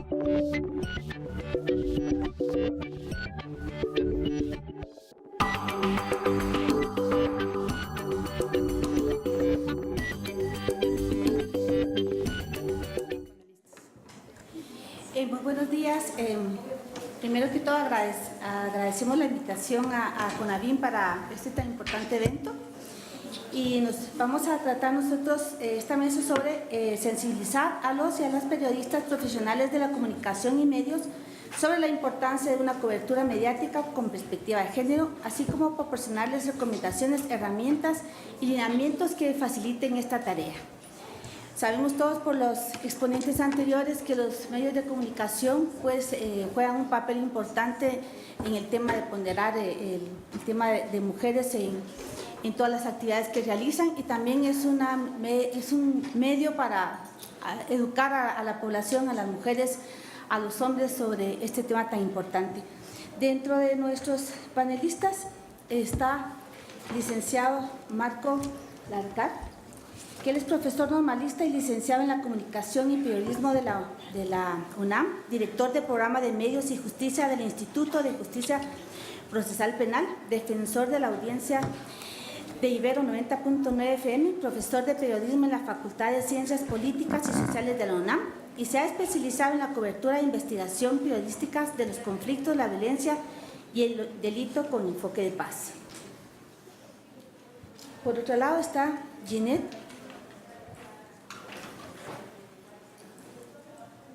Muy buenos días. Primero que todo agradecemos la invitación a CONAVIM para este tan importante evento y vamos a tratar nosotros esta mesa sobre sensibilizar a los y a las periodistas profesionales de la comunicación y medios sobre la importancia de una cobertura mediática con perspectiva de género, así como proporcionarles recomendaciones, herramientas y lineamientos que faciliten esta tarea. Sabemos todos por los exponentes anteriores que los medios de comunicación juegan un papel importante en el tema de ponderar el tema de mujeres en todas las actividades que realizan, y también es un medio para educar a la población, a las mujeres, a los hombres sobre este tema tan importante. Dentro de nuestros panelistas está el licenciado Marco Larcar, que él es profesor normalista y licenciado en la Comunicación y Periodismo de la UNAM, director del Programa de Medios y Justicia del Instituto de Justicia Procesal Penal, defensor de la audiencia de Ibero 90.9 FM, profesor de Periodismo en la Facultad de Ciencias Políticas y Sociales de la UNAM, y se ha especializado en la cobertura de investigación periodística de los conflictos, la violencia y el delito con enfoque de paz. Por otro lado está Ginette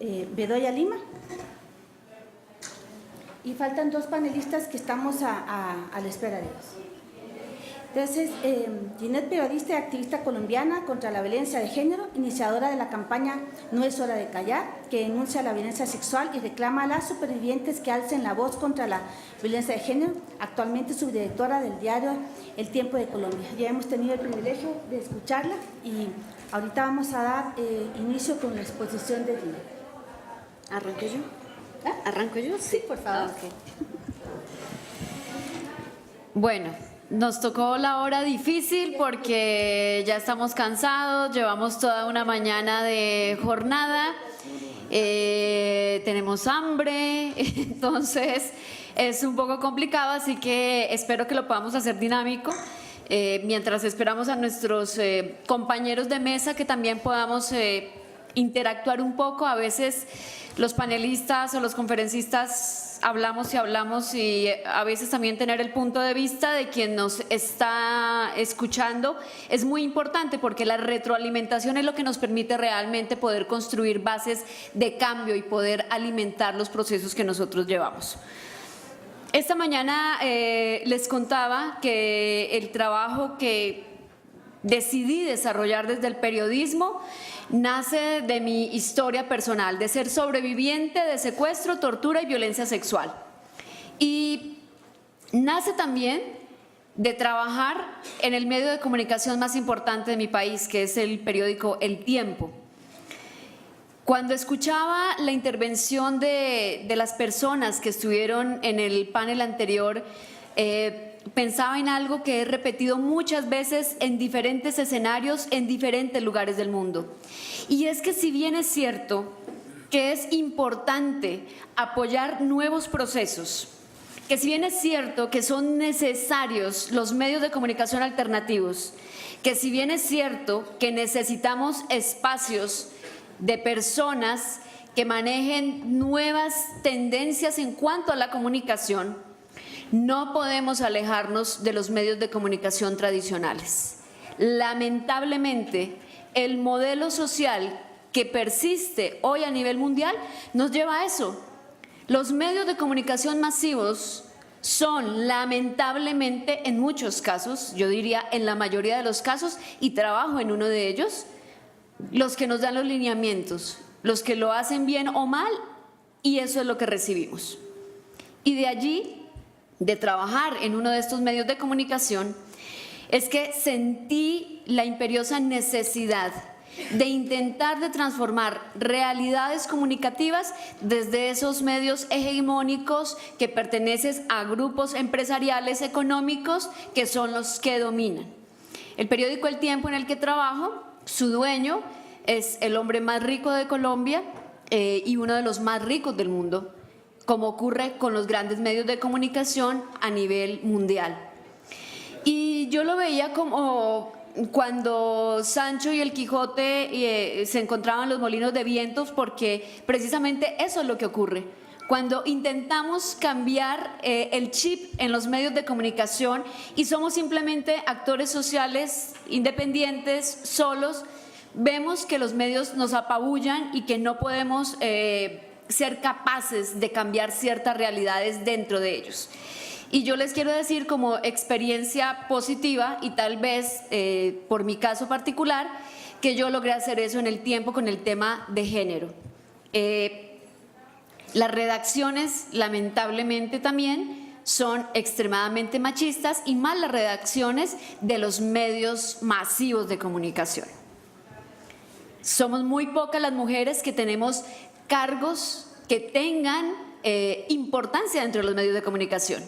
Bedoya Lima, y faltan dos panelistas que estamos a la espera de ellos. Entonces, Ginette, periodista y activista colombiana contra la violencia de género, iniciadora de la campaña No es hora de callar, que denuncia la violencia sexual y reclama a las supervivientes que alcen la voz contra la violencia de género, actualmente subdirectora del diario El Tiempo de Colombia. Ya hemos tenido el privilegio de escucharla y ahorita vamos a dar inicio con la exposición de Ginette. ¿Arranco yo? ¿Ah? ¿Arranco yo? Sí, por favor. Okay. Bueno, nos tocó la hora difícil porque ya estamos cansados, llevamos toda una mañana de jornada, tenemos hambre, entonces es un poco complicado, así que espero que lo podamos hacer dinámico. Mientras esperamos a nuestros compañeros de mesa, que también podamos interactuar un poco. A veces los panelistas o los conferencistas hablamos y a veces también tener el punto de vista de quien nos está escuchando es muy importante, porque la retroalimentación es lo que nos permite realmente poder construir bases de cambio y poder alimentar los procesos que nosotros llevamos. Esta mañana les contaba que el trabajo que decidí desarrollar desde el periodismo nace de mi historia personal, de ser sobreviviente de secuestro, tortura y violencia sexual. Y nace también de trabajar en el medio de comunicación más importante de mi país, que es el periódico El Tiempo. Cuando escuchaba la intervención de las personas que estuvieron en el panel anterior, pensaba en algo que he repetido muchas veces en diferentes escenarios, en diferentes lugares del mundo. Y es que, si bien es cierto que es importante apoyar nuevos procesos, que si bien es cierto que son necesarios los medios de comunicación alternativos, que si bien es cierto que necesitamos espacios de personas que manejen nuevas tendencias en cuanto a la comunicación, no podemos alejarnos de los medios de comunicación tradicionales. Lamentablemente, el modelo social que persiste hoy a nivel mundial nos lleva a eso. Los medios de comunicación masivos son, lamentablemente, en muchos casos, yo diría en la mayoría de los casos, y trabajo en uno de ellos, los que nos dan los lineamientos, los que lo hacen bien o mal, y eso es lo que recibimos. Y de allí, de trabajar en uno de estos medios de comunicación, es que sentí la imperiosa necesidad de intentar de transformar realidades comunicativas desde esos medios hegemónicos que pertenecen a grupos empresariales económicos que son los que dominan. El periódico El Tiempo, en el que trabajo, su dueño es el hombre más rico de Colombia, y uno de los más ricos del mundo, como ocurre con los grandes medios de comunicación a nivel mundial. Y yo lo veía como cuando Sancho y el Quijote se encontraban en los molinos de vientos, porque precisamente eso es lo que ocurre. Cuando intentamos cambiar el chip en los medios de comunicación y somos simplemente actores sociales independientes, solos, vemos que los medios nos apabullan y que no podemos ser capaces de cambiar ciertas realidades dentro de ellos. Y yo les quiero decir como experiencia positiva y tal vez por mi caso particular, que yo logré hacer eso en el tiempo con el tema de género. Las redacciones, lamentablemente también, son extremadamente machistas y más las redacciones de los medios masivos de comunicación. Somos muy pocas las mujeres que tenemos cargos que tengan importancia dentro de los medios de comunicación.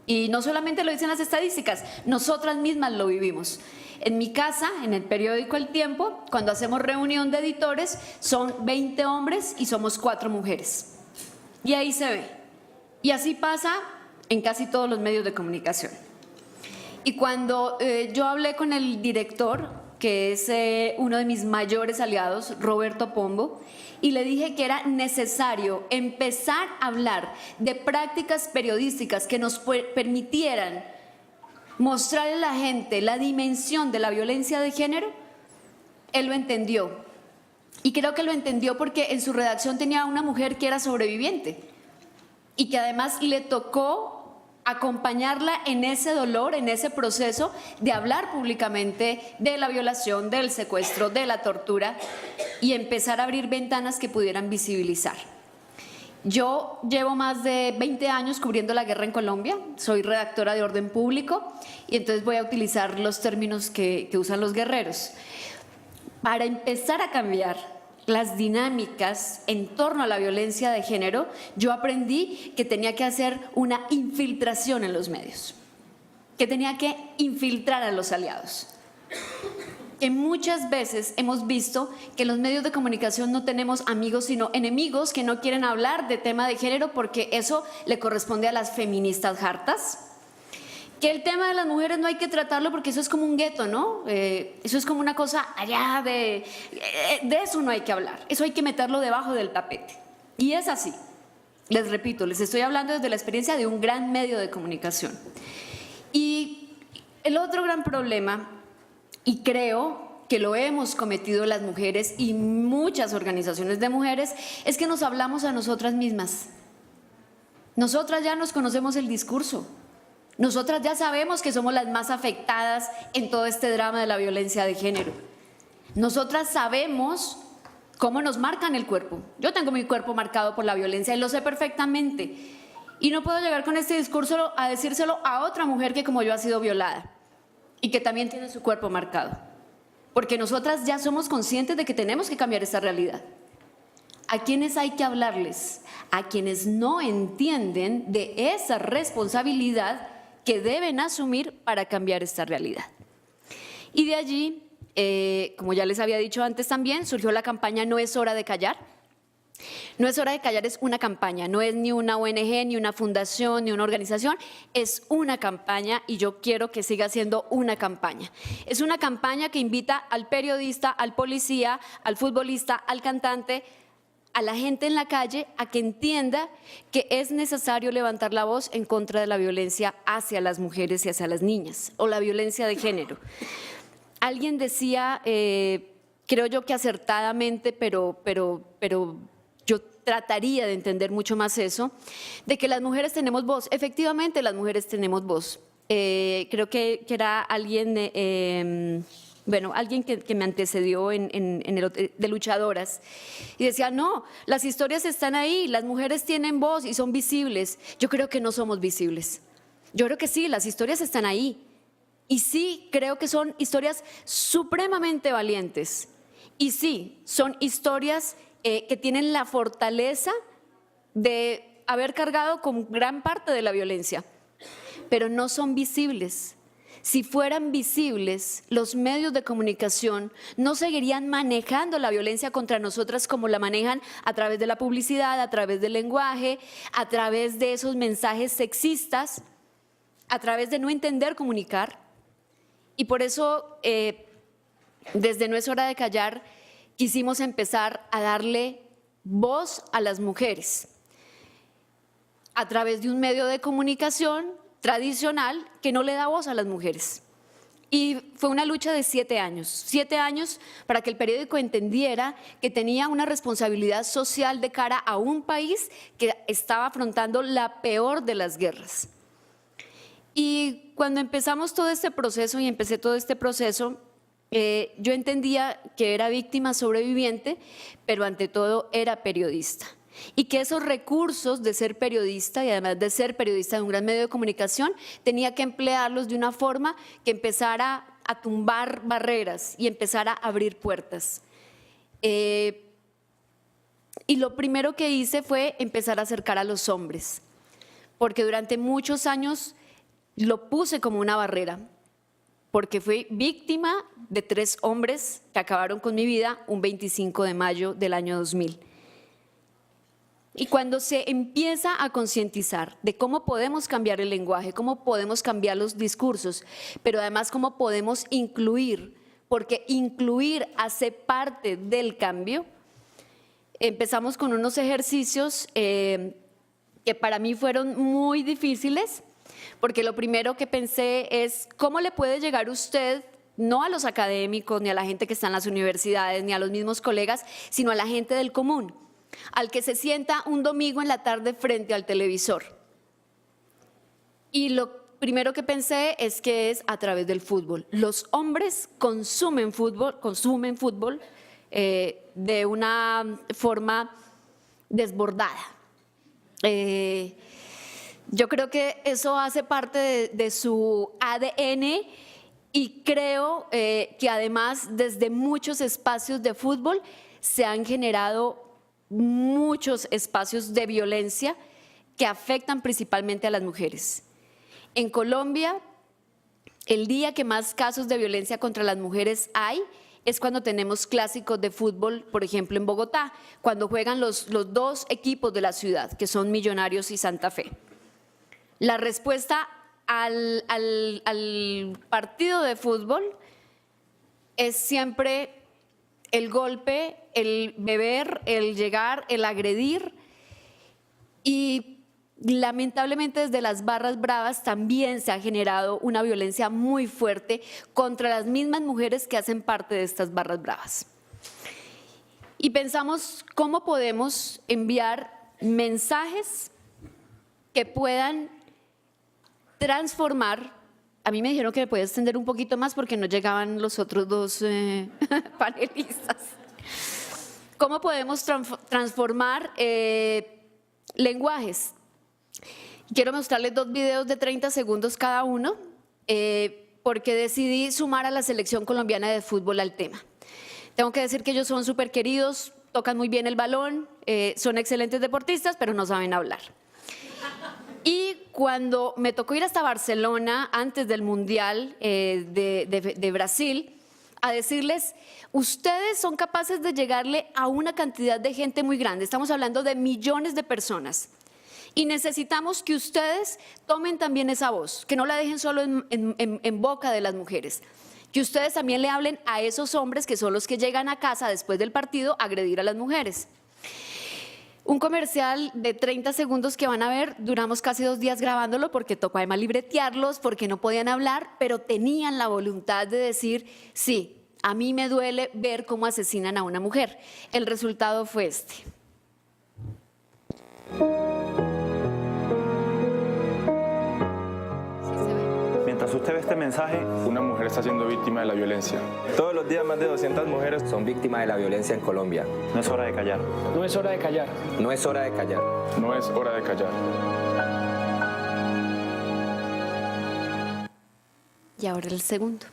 Y no solamente lo dicen las estadísticas, nosotras mismas lo vivimos. En mi casa, en el periódico El Tiempo, cuando hacemos reunión de editores, son 20 hombres y somos 4 mujeres. Y ahí se ve. Y así pasa en casi todos los medios de comunicación. Y cuando yo hablé con el director, que es uno de mis mayores aliados, Roberto Pombo, y le dije que era necesario empezar a hablar de prácticas periodísticas que nos permitieran mostrarle a la gente la dimensión de la violencia de género, él lo entendió. Y creo que lo entendió porque en su redacción tenía una mujer que era sobreviviente y que además le tocó acompañarla en ese dolor, en ese proceso de hablar públicamente de la violación, del secuestro, de la tortura y empezar a abrir ventanas que pudieran visibilizar. Yo llevo más de 20 años cubriendo la guerra en Colombia, soy redactora de orden público y entonces voy a utilizar los términos que usan los guerreros. Para empezar a cambiar las dinámicas en torno a la violencia de género, yo aprendí que tenía que hacer una infiltración en los medios, que tenía que infiltrar a los aliados. Que muchas veces hemos visto que en los medios de comunicación no tenemos amigos, sino enemigos que no quieren hablar de tema de género porque eso le corresponde a las feministas hartas. Que el tema de las mujeres no hay que tratarlo porque eso es como un gueto, ¿no? Eso es como una cosa allá de eso no hay que hablar, eso hay que meterlo debajo del tapete. Y es así, les repito, les estoy hablando desde la experiencia de un gran medio de comunicación. Y el otro gran problema, y creo que lo hemos cometido las mujeres y muchas organizaciones de mujeres, es que nos hablamos a nosotras mismas. Nosotras ya nos conocemos el discurso. Nosotras ya sabemos que somos las más afectadas en todo este drama de la violencia de género. Nosotras sabemos cómo nos marcan el cuerpo. Yo tengo mi cuerpo marcado por la violencia y lo sé perfectamente. Y no puedo llegar con este discurso a decírselo a otra mujer que como yo ha sido violada y que también tiene su cuerpo marcado. Porque nosotras ya somos conscientes de que tenemos que cambiar esta realidad. ¿A quiénes hay que hablarles? A quienes no entienden de esa responsabilidad que deben asumir para cambiar esta realidad. Y de allí, como ya les había dicho antes también, surgió la campaña No es hora de callar. No es hora de callar es una campaña, no es ni una ONG, ni una fundación, ni una organización, es una campaña y yo quiero que siga siendo una campaña. Es una campaña que invita al periodista, al policía, al futbolista, al cantante, a la gente en la calle a que entienda que es necesario levantar la voz en contra de la violencia hacia las mujeres y hacia las niñas, o la violencia de género. Alguien decía, creo yo que acertadamente, pero yo trataría de entender mucho más eso, de que las mujeres tenemos voz. Efectivamente, las mujeres tenemos voz. Creo que era alguien... alguien que me antecedió de luchadoras, y decía, no, las historias están ahí, las mujeres tienen voz y son visibles. Yo creo que no somos visibles. Yo creo que sí, las historias están ahí. Y sí, creo que son historias supremamente valientes. Y sí, son historias que tienen la fortaleza de haber cargado con gran parte de la violencia, pero no son visibles. si fueran visibles, los medios de comunicación no seguirían manejando la violencia contra nosotras como la manejan a través de la publicidad, a través del lenguaje, a través de esos mensajes sexistas, a través de no entender comunicar. Y por eso, desde No es hora de callar, quisimos empezar a darle voz a las mujeres a través de un medio de comunicación tradicional que no le da voz a las mujeres. Y fue una lucha de 7 años para que el periódico entendiera que tenía una responsabilidad social de cara a un país que estaba afrontando la peor de las guerras. Y cuando empezamos todo este proceso y empecé todo este proceso, yo entendía que era víctima sobreviviente, pero ante todo era periodista. Y que esos recursos de ser periodista y además de ser periodista de un gran medio de comunicación, tenía que emplearlos de una forma que empezara a tumbar barreras y empezara a abrir puertas. Y lo primero que hice fue empezar a acercar a los hombres, porque durante muchos años lo puse como una barrera, porque fui víctima de 3 hombres que acabaron con mi vida un 25 de mayo del año 2000. Y cuando se empieza a concientizar de cómo podemos cambiar el lenguaje, cómo podemos cambiar los discursos, pero además cómo podemos incluir, porque incluir hace parte del cambio, empezamos con unos ejercicios que para mí fueron muy difíciles, porque lo primero que pensé es cómo le puede llegar usted, no a los académicos, ni a la gente que está en las universidades, ni a los mismos colegas, sino a la gente del común, al que se sienta un domingo en la tarde frente al televisor. Y lo primero que pensé es que es a través del fútbol. Los hombres consumen fútbol de una forma desbordada. Yo creo que eso hace parte de su ADN y creo que además desde muchos espacios de fútbol se han generado muchos espacios de violencia que afectan principalmente a las mujeres. En Colombia, el día que más casos de violencia contra las mujeres hay es cuando tenemos clásicos de fútbol, por ejemplo en Bogotá, cuando juegan los 2 equipos de la ciudad, que son Millonarios y Santa Fe. La respuesta al partido de fútbol es siempre el golpe, el beber, el llegar, el agredir, y lamentablemente desde las barras bravas también se ha generado una violencia muy fuerte contra las mismas mujeres que hacen parte de estas barras bravas. Y pensamos cómo podemos enviar mensajes que puedan transformar. A mí me dijeron que me podía extender un poquito más porque no llegaban los otros 2 panelistas. ¿Cómo podemos transformar lenguajes? Quiero mostrarles 2 videos de 30 segundos cada uno, porque decidí sumar a la selección colombiana de fútbol al tema. Tengo que decir que ellos son súper queridos, tocan muy bien el balón, son excelentes deportistas, pero no saben hablar. Y cuando me tocó ir hasta Barcelona antes del Mundial de Brasil, a decirles, ustedes son capaces de llegarle a una cantidad de gente muy grande, estamos hablando de millones de personas, y necesitamos que ustedes tomen también esa voz, que no la dejen solo en boca de las mujeres, que ustedes también le hablen a esos hombres que son los que llegan a casa después del partido a agredir a las mujeres. Un comercial de 30 segundos que van a ver, duramos casi 2 días grabándolo porque tocó además libretearlos, porque no podían hablar, pero tenían la voluntad de decir, sí, a mí me duele ver cómo asesinan a una mujer. El resultado fue este. Mientras usted ve este mensaje, una mujer está siendo víctima de la violencia. Todos los días más de 200 mujeres son víctimas de la violencia en Colombia. No es hora de callar. No es hora de callar. No es hora de callar. No es hora de callar. Y ahora el segundo.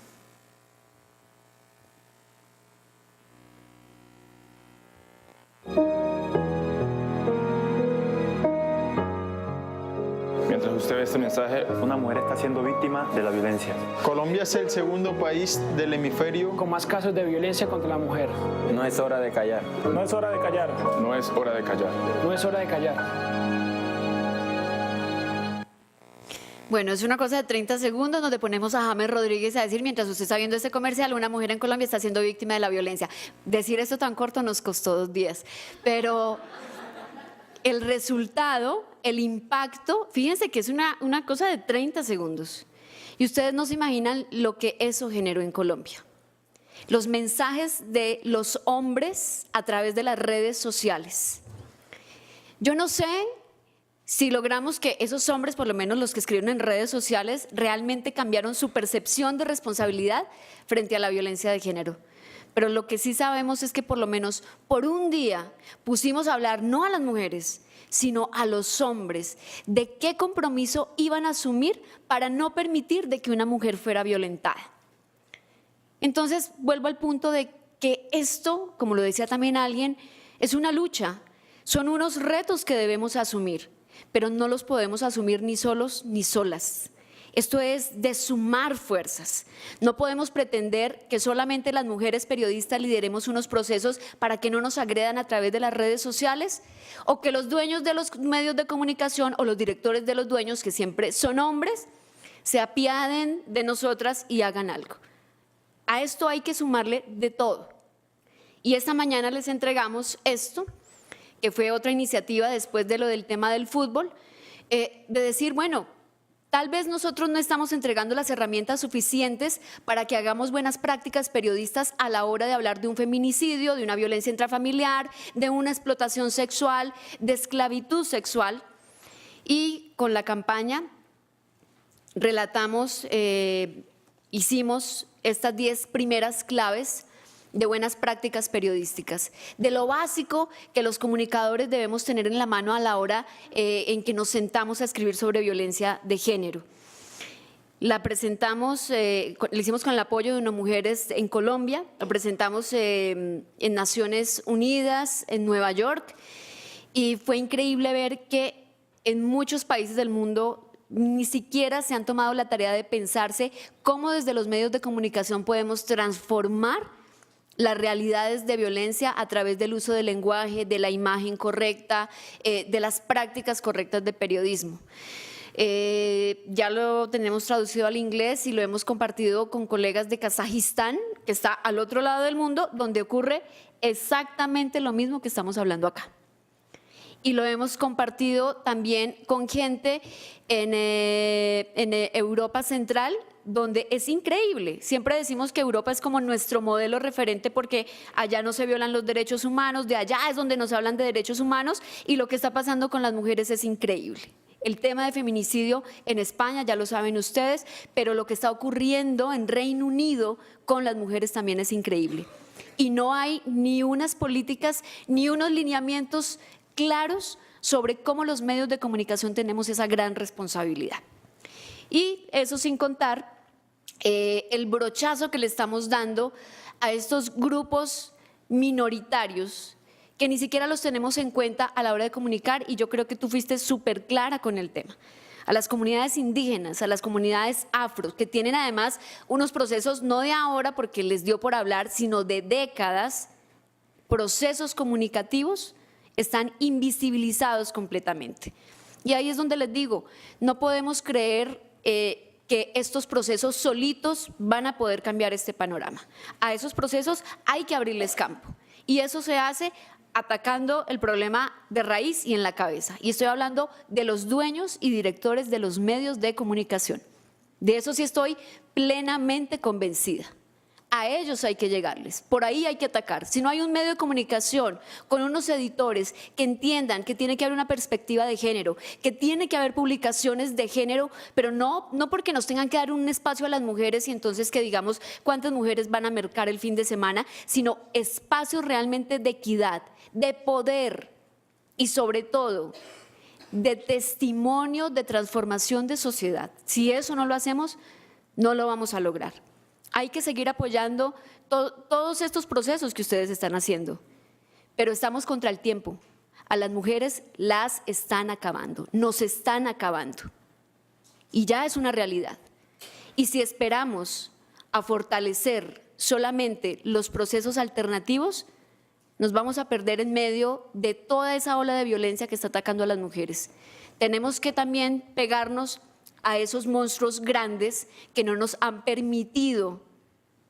Mientras usted ve este mensaje, una mujer está siendo víctima de la violencia. Colombia es el segundo país del hemisferio con más casos de violencia contra la mujer. No es hora de callar. No es hora de callar. No es hora de callar. No es hora de callar. Bueno, es una cosa de 30 segundos donde ponemos a James Rodríguez a decir, mientras usted está viendo este comercial, una mujer en Colombia está siendo víctima de la violencia. Decir esto tan corto nos costó 2 días, pero el resultado, el impacto, fíjense que es una cosa de 30 segundos. Y ustedes no se imaginan lo que eso generó en Colombia. Los mensajes de los hombres a través de las redes sociales. Yo no sé si logramos que esos hombres, por lo menos los que escribieron en redes sociales, realmente cambiaron su percepción de responsabilidad frente a la violencia de género. Pero lo que sí sabemos es que por lo menos por un día pusimos a hablar no a las mujeres, sino a los hombres de qué compromiso iban a asumir para no permitir de que una mujer fuera violentada. Entonces vuelvo al punto de que esto, como lo decía también alguien, es una lucha, son unos retos que debemos asumir, pero no los podemos asumir ni solos ni solas. Esto es de sumar fuerzas. No podemos pretender que solamente las mujeres periodistas lideremos unos procesos para que no nos agredan a través de las redes sociales, o que los dueños de los medios de comunicación o los directores de los dueños, que siempre son hombres, se apiaden de nosotras y hagan algo. A esto hay que sumarle de todo. Y esta mañana les entregamos esto, que fue otra iniciativa después de lo del tema del fútbol, de decir, bueno, tal vez nosotros no estamos entregando las herramientas suficientes para que hagamos buenas prácticas periodistas a la hora de hablar de un feminicidio, de una violencia intrafamiliar, de una explotación sexual, de esclavitud sexual. Y con la campaña relatamos, hicimos estas 10 primeras claves de buenas prácticas periodísticas, de lo básico que los comunicadores debemos tener en la mano a la hora en que nos sentamos a escribir sobre violencia de género. La presentamos, lo hicimos con el apoyo de unas mujeres en Colombia, la presentamos en Naciones Unidas, en Nueva York, y fue increíble ver que en muchos países del mundo ni siquiera se han tomado la tarea de pensarse cómo desde los medios de comunicación podemos transformar las realidades de violencia a través del uso del lenguaje, de la imagen correcta, de las prácticas correctas de periodismo. Ya lo tenemos traducido al inglés y lo hemos compartido con colegas de Kazajistán, que está al otro lado del mundo, donde ocurre exactamente lo mismo que estamos hablando acá. Y lo hemos compartido también con gente en Europa Central, donde es increíble. Siempre decimos que Europa es como nuestro modelo referente porque allá no se violan los derechos humanos, de allá es donde nos hablan de derechos humanos, y lo que está pasando con las mujeres es increíble. El tema de feminicidio en España, ya lo saben ustedes, pero lo que está ocurriendo en Reino Unido con las mujeres también es increíble. Y no hay ni unas políticas ni unos lineamientos claros sobre cómo los medios de comunicación tenemos esa gran responsabilidad. Y eso sin contar el brochazo que le estamos dando a estos grupos minoritarios que ni siquiera los tenemos en cuenta a la hora de comunicar, y yo creo que tú fuiste súper clara con el tema. A las comunidades indígenas, a las comunidades afro, que tienen además unos procesos no de ahora porque les dio por hablar, sino de décadas, procesos comunicativos, están invisibilizados completamente. Y ahí es donde les digo, no podemos creer que estos procesos solitos van a poder cambiar este panorama. A esos procesos hay que abrirles campo, y eso se hace atacando el problema de raíz y en la cabeza. Y estoy hablando de los dueños y directores de los medios de comunicación. De eso sí estoy plenamente convencida. A ellos hay que llegarles, por ahí hay que atacar. Si no hay un medio de comunicación con unos editores que entiendan que tiene que haber una perspectiva de género, que tiene que haber publicaciones de género, pero no porque nos tengan que dar un espacio a las mujeres y entonces que digamos cuántas mujeres van a mercar el fin de semana, sino espacios realmente de equidad, de poder y sobre todo de testimonio de transformación de sociedad. Si eso no lo hacemos, no lo vamos a lograr. Hay que seguir apoyando todos estos procesos que ustedes están haciendo, pero estamos contra el tiempo. A las mujeres las están acabando, nos están acabando. y ya es una realidad. Y si esperamos a fortalecer solamente los procesos alternativos, nos vamos a perder en medio de toda esa ola de violencia que está atacando a las mujeres. Tenemos que también pegarnos a esos monstruos grandes que no nos han permitido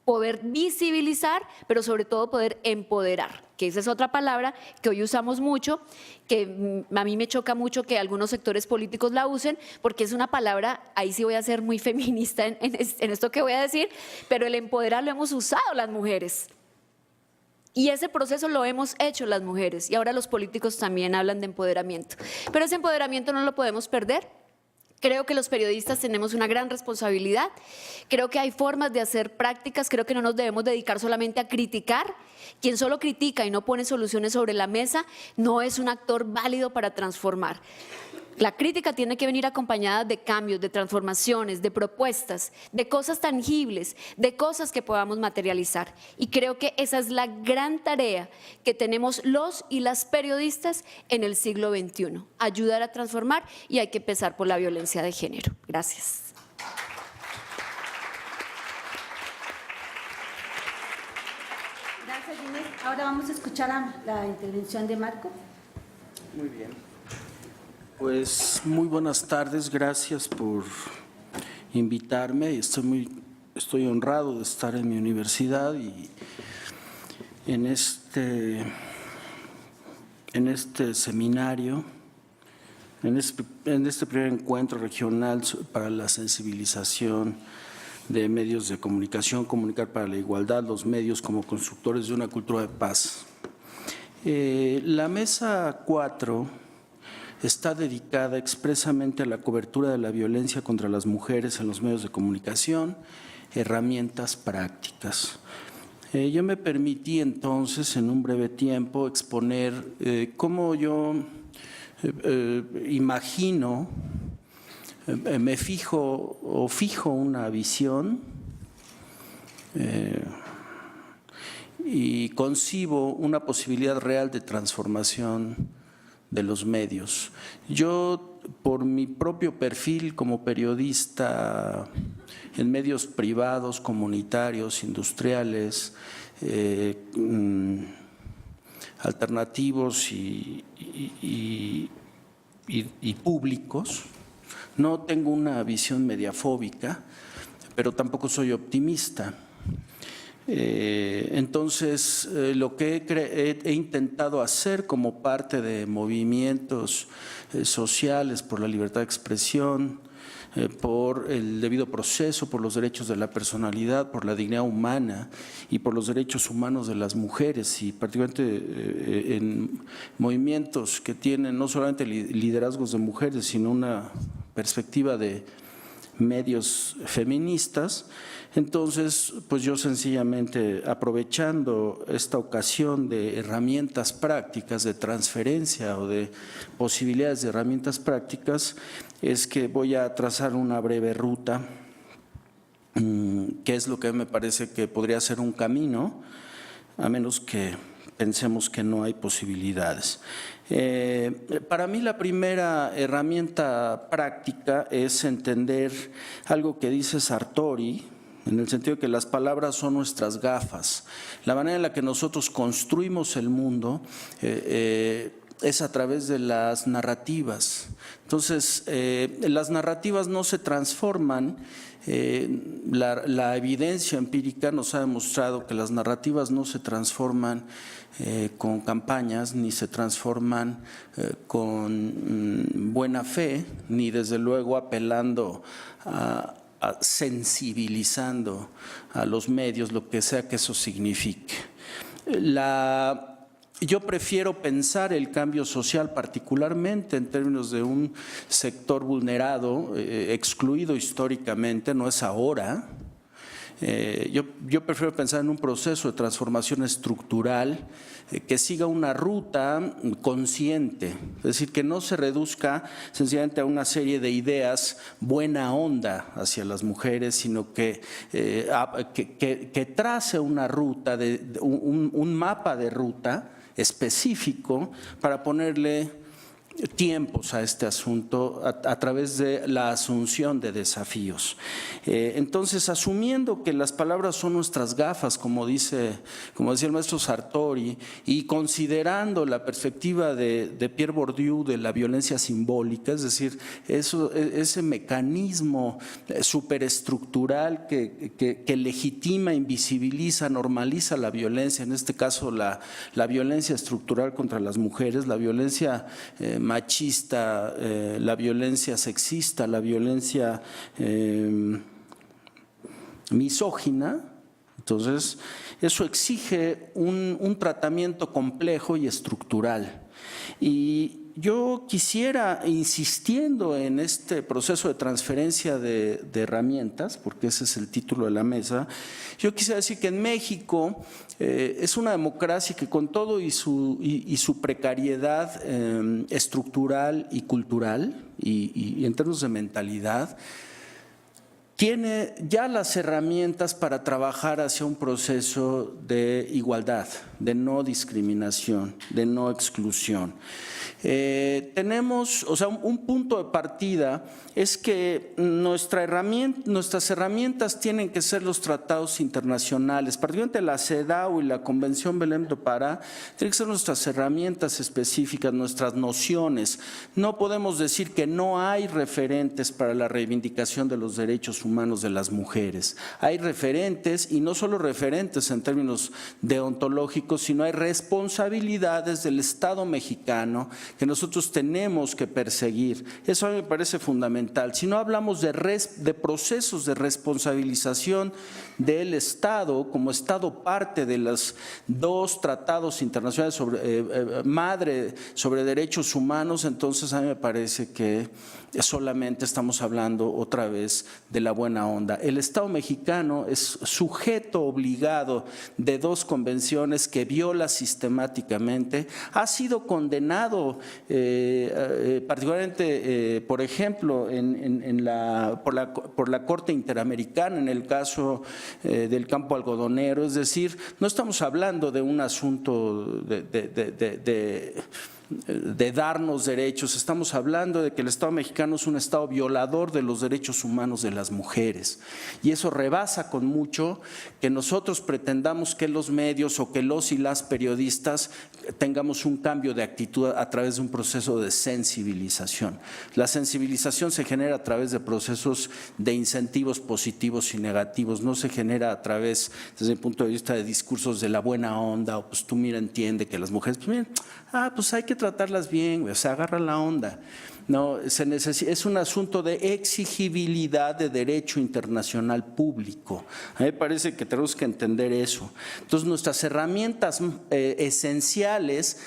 poder visibilizar, pero sobre todo poder empoderar, que esa es otra palabra que hoy usamos mucho, que a mí me choca mucho que algunos sectores políticos la usen, porque es una palabra, ahí sí voy a ser muy feminista en esto que voy a decir, pero el empoderar lo hemos usado las mujeres. Y ese proceso lo hemos hecho las mujeres, y ahora los políticos también hablan de empoderamiento. Pero ese empoderamiento no lo podemos perder. Creo que los periodistas tenemos una gran responsabilidad, creo que hay formas de hacer prácticas, creo que no nos debemos dedicar solamente a criticar. Quien solo critica y no pone soluciones sobre la mesa no es un actor válido para transformar. La crítica tiene que venir acompañada de cambios, de transformaciones, de propuestas, de cosas tangibles, de cosas que podamos materializar. Y creo que esa es la gran tarea que tenemos los y las periodistas en el siglo XXI, ayudar a transformar, y hay que empezar por la violencia de género. Gracias. Gracias, Inés. Ahora vamos a escuchar la intervención de Marco. Muy bien. Pues muy buenas tardes, gracias por invitarme. Estoy honrado de estar en mi universidad y en este seminario, en este primer encuentro regional para la sensibilización de medios de comunicación, comunicar para la igualdad, los medios como constructores de una cultura de paz. La mesa 4 está dedicada expresamente a la cobertura de la violencia contra las mujeres en los medios de comunicación, herramientas prácticas. Yo me permití entonces, en un breve tiempo, exponer cómo yo imagino, me fijo una visión y concibo una posibilidad real de transformación de los medios. Yo, por mi propio perfil como periodista en medios privados, comunitarios, industriales, alternativos y públicos, no tengo una visión mediafóbica, pero tampoco soy optimista. Entonces, lo que he intentado hacer como parte de movimientos sociales por la libertad de expresión, por el debido proceso, por los derechos de la personalidad, por la dignidad humana y por los derechos humanos de las mujeres, y particularmente en movimientos que tienen no solamente liderazgos de mujeres, sino una perspectiva de medios feministas. Entonces, pues yo sencillamente, aprovechando esta ocasión de herramientas prácticas, de transferencia o de posibilidades de herramientas prácticas, es que voy a trazar una breve ruta, que es lo que me parece que podría ser un camino, a menos que pensemos que no hay posibilidades. Para mí la primera herramienta práctica es entender algo que dice Sartori, en el sentido de que las palabras son nuestras gafas. La manera en la que nosotros construimos el mundo es a través de las narrativas. Entonces, las narrativas no se transforman. La evidencia empírica nos ha demostrado que las narrativas no se transforman con campañas, ni se transforman con buena fe, ni desde luego apelando sensibilizando a los medios, lo que sea que eso signifique. Yo prefiero pensar el cambio social particularmente en términos de un sector vulnerado, excluido históricamente, no es ahora. Yo prefiero pensar en un proceso de transformación estructural que siga una ruta consciente, es decir, que no se reduzca sencillamente a una serie de ideas buena onda hacia las mujeres, sino que trace una ruta, un mapa de ruta específico para ponerle tiempos a este asunto a través de la asunción de desafíos. Entonces, asumiendo que las palabras son nuestras gafas, como decía el maestro Sartori, y considerando la perspectiva de Pierre Bourdieu de la violencia simbólica, es decir, ese mecanismo superestructural que legitima, invisibiliza, normaliza la violencia, en este caso la violencia estructural contra las mujeres, la violencia machista, la violencia sexista, la violencia misógina. Entonces, eso exige un tratamiento complejo y estructural. Y yo quisiera, insistiendo en este proceso de transferencia de herramientas, porque ese es el título de la mesa, yo quisiera decir que en México es una democracia que con todo y su precariedad estructural y cultural y en términos de mentalidad, tiene ya las herramientas para trabajar hacia un proceso de igualdad, de no discriminación, de no exclusión. Tenemos, un punto de partida es que nuestras herramientas tienen que ser los tratados internacionales, particularmente la CEDAW y la Convención Belém do Pará, tienen que ser nuestras herramientas específicas, nuestras nociones. No podemos decir que no hay referentes para la reivindicación de los derechos humanos de las mujeres. Hay referentes, y no solo referentes en términos deontológicos, sino hay responsabilidades del Estado mexicano que nosotros tenemos que perseguir. Eso a mí me parece fundamental. Si no hablamos de procesos de responsabilización del Estado, como Estado parte de los 2 tratados internacionales sobre derechos humanos, entonces a mí me parece que solamente estamos hablando otra vez de la buena onda. El Estado mexicano es sujeto obligado de 2 convenciones que viola sistemáticamente, ha sido condenado particularmente, por ejemplo, por la Corte Interamericana en el caso del campo algodonero. Es decir, no estamos hablando de un asunto de darnos derechos, estamos hablando de que el Estado mexicano es un Estado violador de los derechos humanos de las mujeres, y eso rebasa con mucho que nosotros pretendamos que los medios o que los y las periodistas tengamos un cambio de actitud a través de un proceso de sensibilización. La sensibilización se genera a través de procesos de incentivos positivos y negativos, no se genera a través, desde el punto de vista de discursos de la buena onda, o pues tú mira, entiende que las mujeres, pues miren, pues hay que tratarlas bien, o sea, agarra la onda. No, es un asunto de exigibilidad de derecho internacional público. A mí me parece que tenemos que entender eso. Entonces, nuestras herramientas esenciales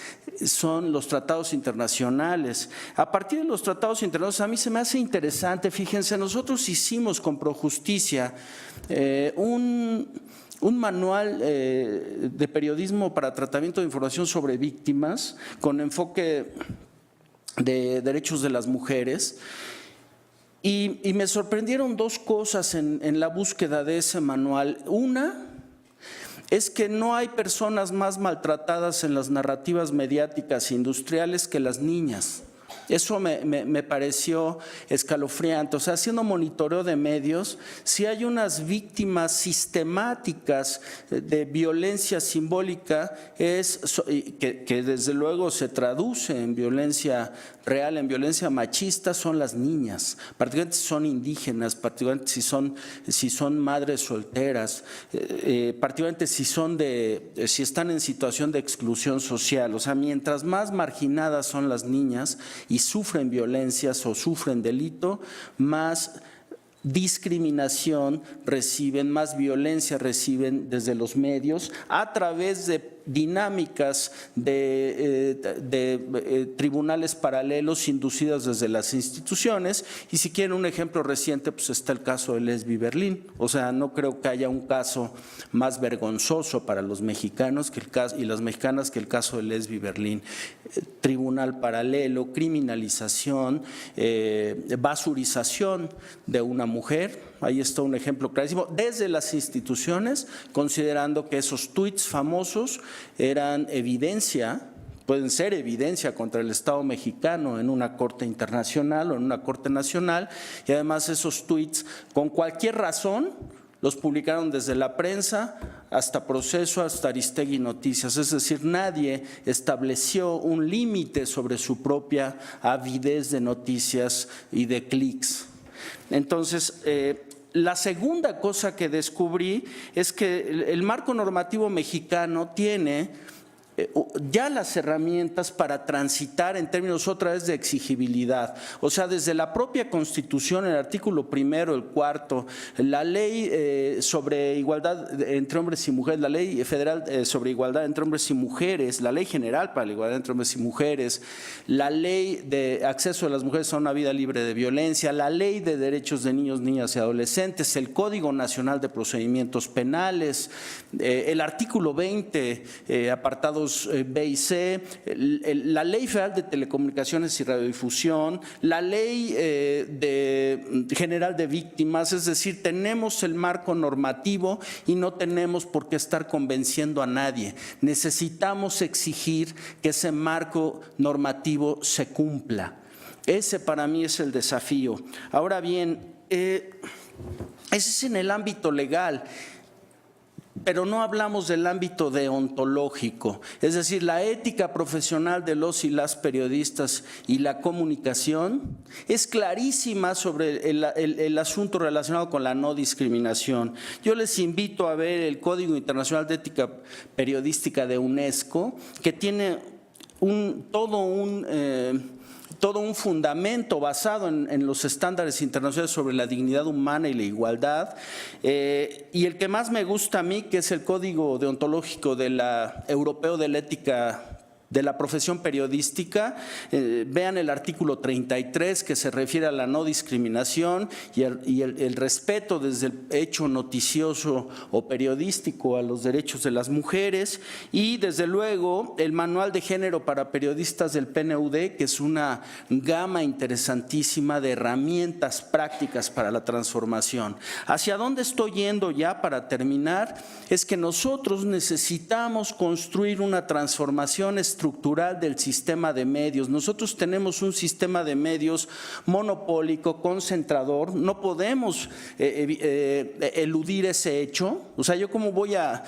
son los tratados internacionales. A partir de los tratados internacionales, a mí se me hace interesante, fíjense, nosotros hicimos con Projusticia un manual de periodismo para tratamiento de información sobre víctimas con enfoque de derechos de las mujeres, y me sorprendieron 2 cosas en la búsqueda de ese manual. Una es que no hay personas más maltratadas en las narrativas mediáticas e industriales que las niñas. Eso me pareció escalofriante. O sea, haciendo monitoreo de medios, si hay unas víctimas sistemáticas de violencia simbólica, que desde luego se traduce en violencia real, en violencia machista, son las niñas, particularmente si son indígenas, particularmente si son madres solteras, particularmente si están en situación de exclusión social. O sea, mientras más marginadas son las niñas y sufren violencias o sufren delito, más discriminación reciben, más violencia reciben desde los medios a través de dinámicas de tribunales paralelos inducidas desde las instituciones. Y si quieren un ejemplo reciente, pues está el caso de Lesbi Berlín. O sea, no creo que haya un caso más vergonzoso para los mexicanos y las mexicanas que el caso de Lesbi Berlín. Tribunal paralelo, criminalización, basurización de una mujer. Ahí está un ejemplo clarísimo, desde las instituciones, considerando que esos tuits famosos eran evidencia pueden ser evidencia contra el Estado mexicano en una corte internacional o en una corte nacional, y además esos tuits, con cualquier razón, los publicaron desde la prensa hasta Proceso, hasta Aristegui Noticias. Es decir, nadie estableció un límite sobre su propia avidez de noticias y de clics. Entonces, la segunda cosa que descubrí es que el marco normativo mexicano tiene ya las herramientas para transitar en términos otra vez de exigibilidad. O sea, desde la propia Constitución, el artículo primero, el cuarto, la ley sobre igualdad entre hombres y mujeres, la ley federal sobre igualdad entre hombres y mujeres, la ley general para la igualdad entre hombres y mujeres, la ley de acceso de las mujeres a una vida libre de violencia, la ley de derechos de niños, niñas y adolescentes, el Código Nacional de Procedimientos Penales, el artículo 20, apartados B y C, la Ley Federal de Telecomunicaciones y Radiodifusión, la Ley General de Víctimas. Es decir, tenemos el marco normativo y no tenemos por qué estar convenciendo a nadie. Necesitamos exigir que ese marco normativo se cumpla. Ese para mí es el desafío. Ahora bien, ese es en el ámbito legal. Pero no hablamos del ámbito deontológico, es decir, la ética profesional de los y las periodistas y la comunicación es clarísima sobre el asunto relacionado con la no discriminación. Yo les invito a ver el Código Internacional de Ética Periodística de UNESCO, que tiene todo un fundamento basado en los estándares internacionales sobre la dignidad humana y la igualdad, y el que más me gusta a mí, que es el Código Deontológico Europeo de la Ética de la Profesión Periodística. Vean el artículo 33, que se refiere a la no discriminación y el respeto desde el hecho noticioso o periodístico a los derechos de las mujeres, y desde luego el Manual de Género para Periodistas del PNUD, que es una gama interesantísima de herramientas prácticas para la transformación. ¿Hacia dónde estoy yendo ya para terminar? Es que nosotros necesitamos construir una transformación estructural del sistema de medios. Nosotros tenemos un sistema de medios monopólico, concentrador. No podemos eludir ese hecho. O sea, ¿yo cómo voy a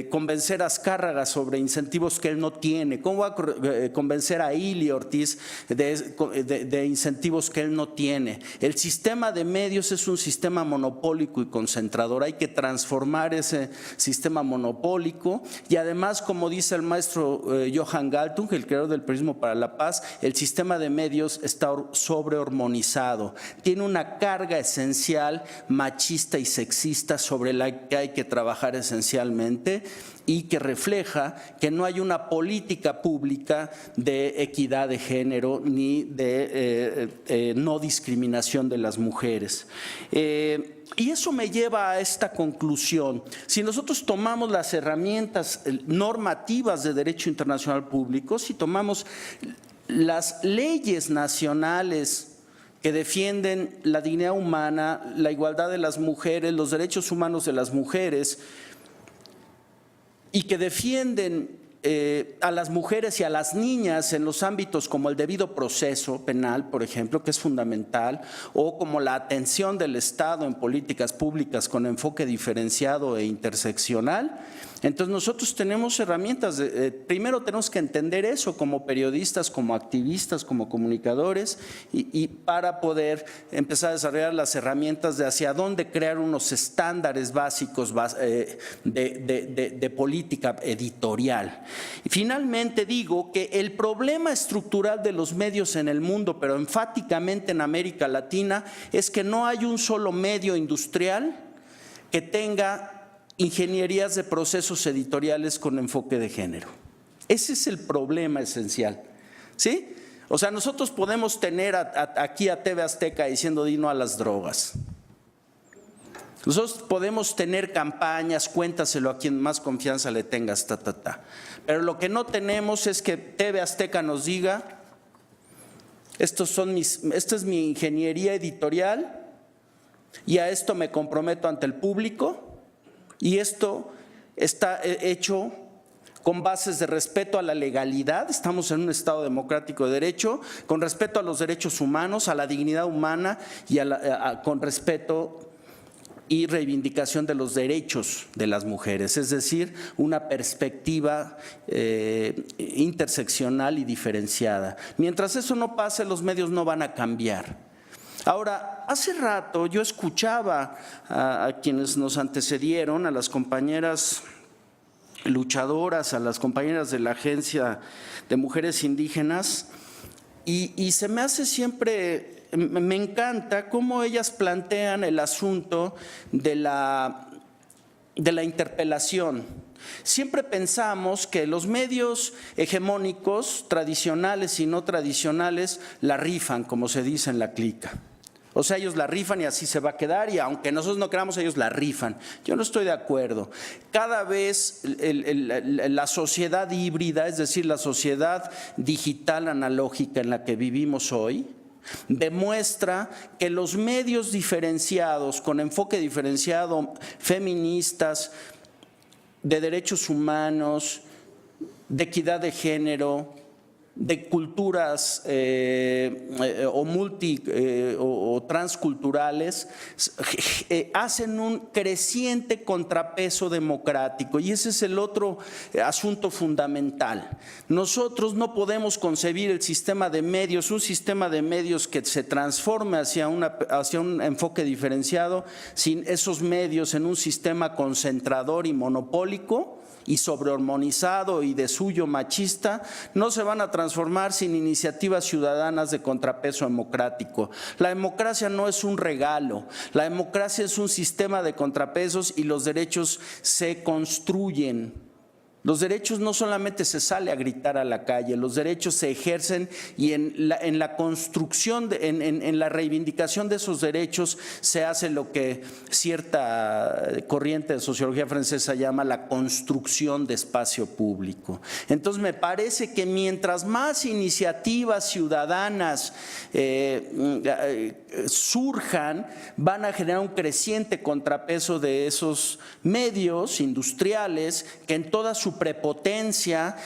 convencer a Azcárraga sobre incentivos que él no tiene? ¿Cómo voy a convencer a Ili Ortiz de incentivos que él no tiene? El sistema de medios es un sistema monopólico y concentrador. Hay que transformar ese sistema monopólico, y además, como dice el maestro Johan Galtung, el creador del Periodismo para la Paz, el sistema de medios está sobrehormonizado, tiene una carga esencial machista y sexista sobre la que hay que trabajar esencialmente, y que refleja que no hay una política pública de equidad de género ni de no discriminación de las mujeres. Y eso me lleva a esta conclusión. Si nosotros tomamos las herramientas normativas de derecho internacional público, si tomamos las leyes nacionales que defienden la dignidad humana, la igualdad de las mujeres, los derechos humanos de las mujeres, y que defienden a las mujeres y a las niñas en los ámbitos como el debido proceso penal, por ejemplo, que es fundamental, o como la atención del Estado en políticas públicas con enfoque diferenciado e interseccional. Entonces nosotros tenemos herramientas, primero tenemos que entender eso como periodistas, como activistas, como comunicadores, y para poder empezar a desarrollar las herramientas de hacia dónde crear unos estándares básicos de política editorial. Y finalmente digo que el problema estructural de los medios en el mundo, pero enfáticamente en América Latina, es que no hay un solo medio industrial que tenga ingenierías de procesos editoriales con enfoque de género. Ese es el problema esencial, ¿sí? O sea, nosotros podemos tener aquí a TV Azteca diciendo "di no a las drogas". Nosotros podemos tener campañas, cuéntaselo a quien más confianza le tengas, Pero lo que no tenemos es que TV Azteca nos diga, esta es mi ingeniería editorial y a esto me comprometo ante el público, y esto está hecho con bases de respeto a la legalidad, estamos en un Estado democrático de derecho, con respeto a los derechos humanos, a la dignidad humana y con respeto y reivindicación de los derechos de las mujeres, es decir, una perspectiva interseccional y diferenciada. Mientras eso no pase, los medios no van a cambiar. Ahora, hace rato yo escuchaba a quienes nos antecedieron, a las compañeras luchadoras, a las compañeras de la Agencia de Mujeres Indígenas, y se me hace siempre, me encanta cómo ellas plantean el asunto de la interpelación. Siempre pensamos que los medios hegemónicos, tradicionales y no tradicionales, la rifan, como se dice en la clica. O sea, ellos la rifan y así se va a quedar, y aunque nosotros no queramos, ellos la rifan. Yo no estoy de acuerdo. Cada vez la sociedad híbrida, es decir, la sociedad digital analógica en la que vivimos hoy, demuestra que los medios diferenciados, con enfoque diferenciado, feministas, de derechos humanos, de equidad de género, de culturas o transculturales, hacen un creciente contrapeso democrático, y ese es el otro asunto fundamental. Nosotros no podemos concebir el sistema de medios, un sistema de medios que se transforme hacia un enfoque diferenciado, sin esos medios en un sistema concentrador y monopólico y sobrehormonizado y de suyo machista. No se van a transformar sin iniciativas ciudadanas de contrapeso democrático. La democracia no es un regalo, la democracia es un sistema de contrapesos, y los derechos se construyen. Los derechos no solamente se sale a gritar a la calle, los derechos se ejercen, y en la construcción, en la reivindicación de esos derechos se hace lo que cierta corriente de sociología francesa llama la construcción de espacio público. Entonces me parece que mientras más iniciativas ciudadanas surjan, van a generar un creciente contrapeso de esos medios industriales que en toda su prepotencia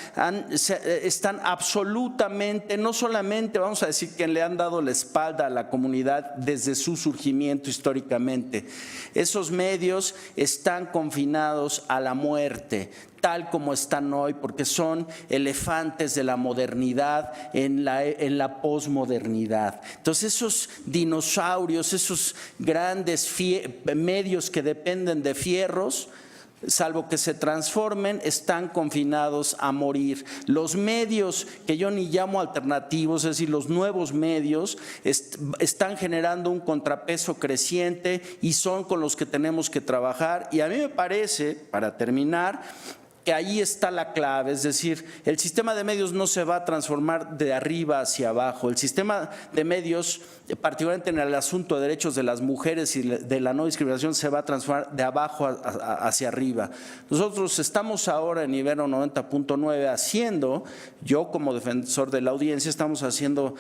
están absolutamente, no solamente vamos a decir que le han dado la espalda a la comunidad desde su surgimiento históricamente, esos medios están confinados a la muerte, tal como están hoy, porque son elefantes de la modernidad en la posmodernidad. Entonces esos dinosaurios, esos grandes medios que dependen de fierros, salvo que se transformen, están confinados a morir. Los medios que yo ni llamo alternativos, es decir, los nuevos medios, están generando un contrapeso creciente y son con los que tenemos que trabajar. Y a mí me parece, para terminar, que ahí está la clave, es decir, el sistema de medios no se va a transformar de arriba hacia abajo. El sistema de medios, particularmente en el asunto de derechos de las mujeres y de la no discriminación, se va a transformar de abajo hacia arriba. Nosotros estamos ahora en Ibero 90.9 haciendo, yo como defensor de la audiencia, estamos haciendo,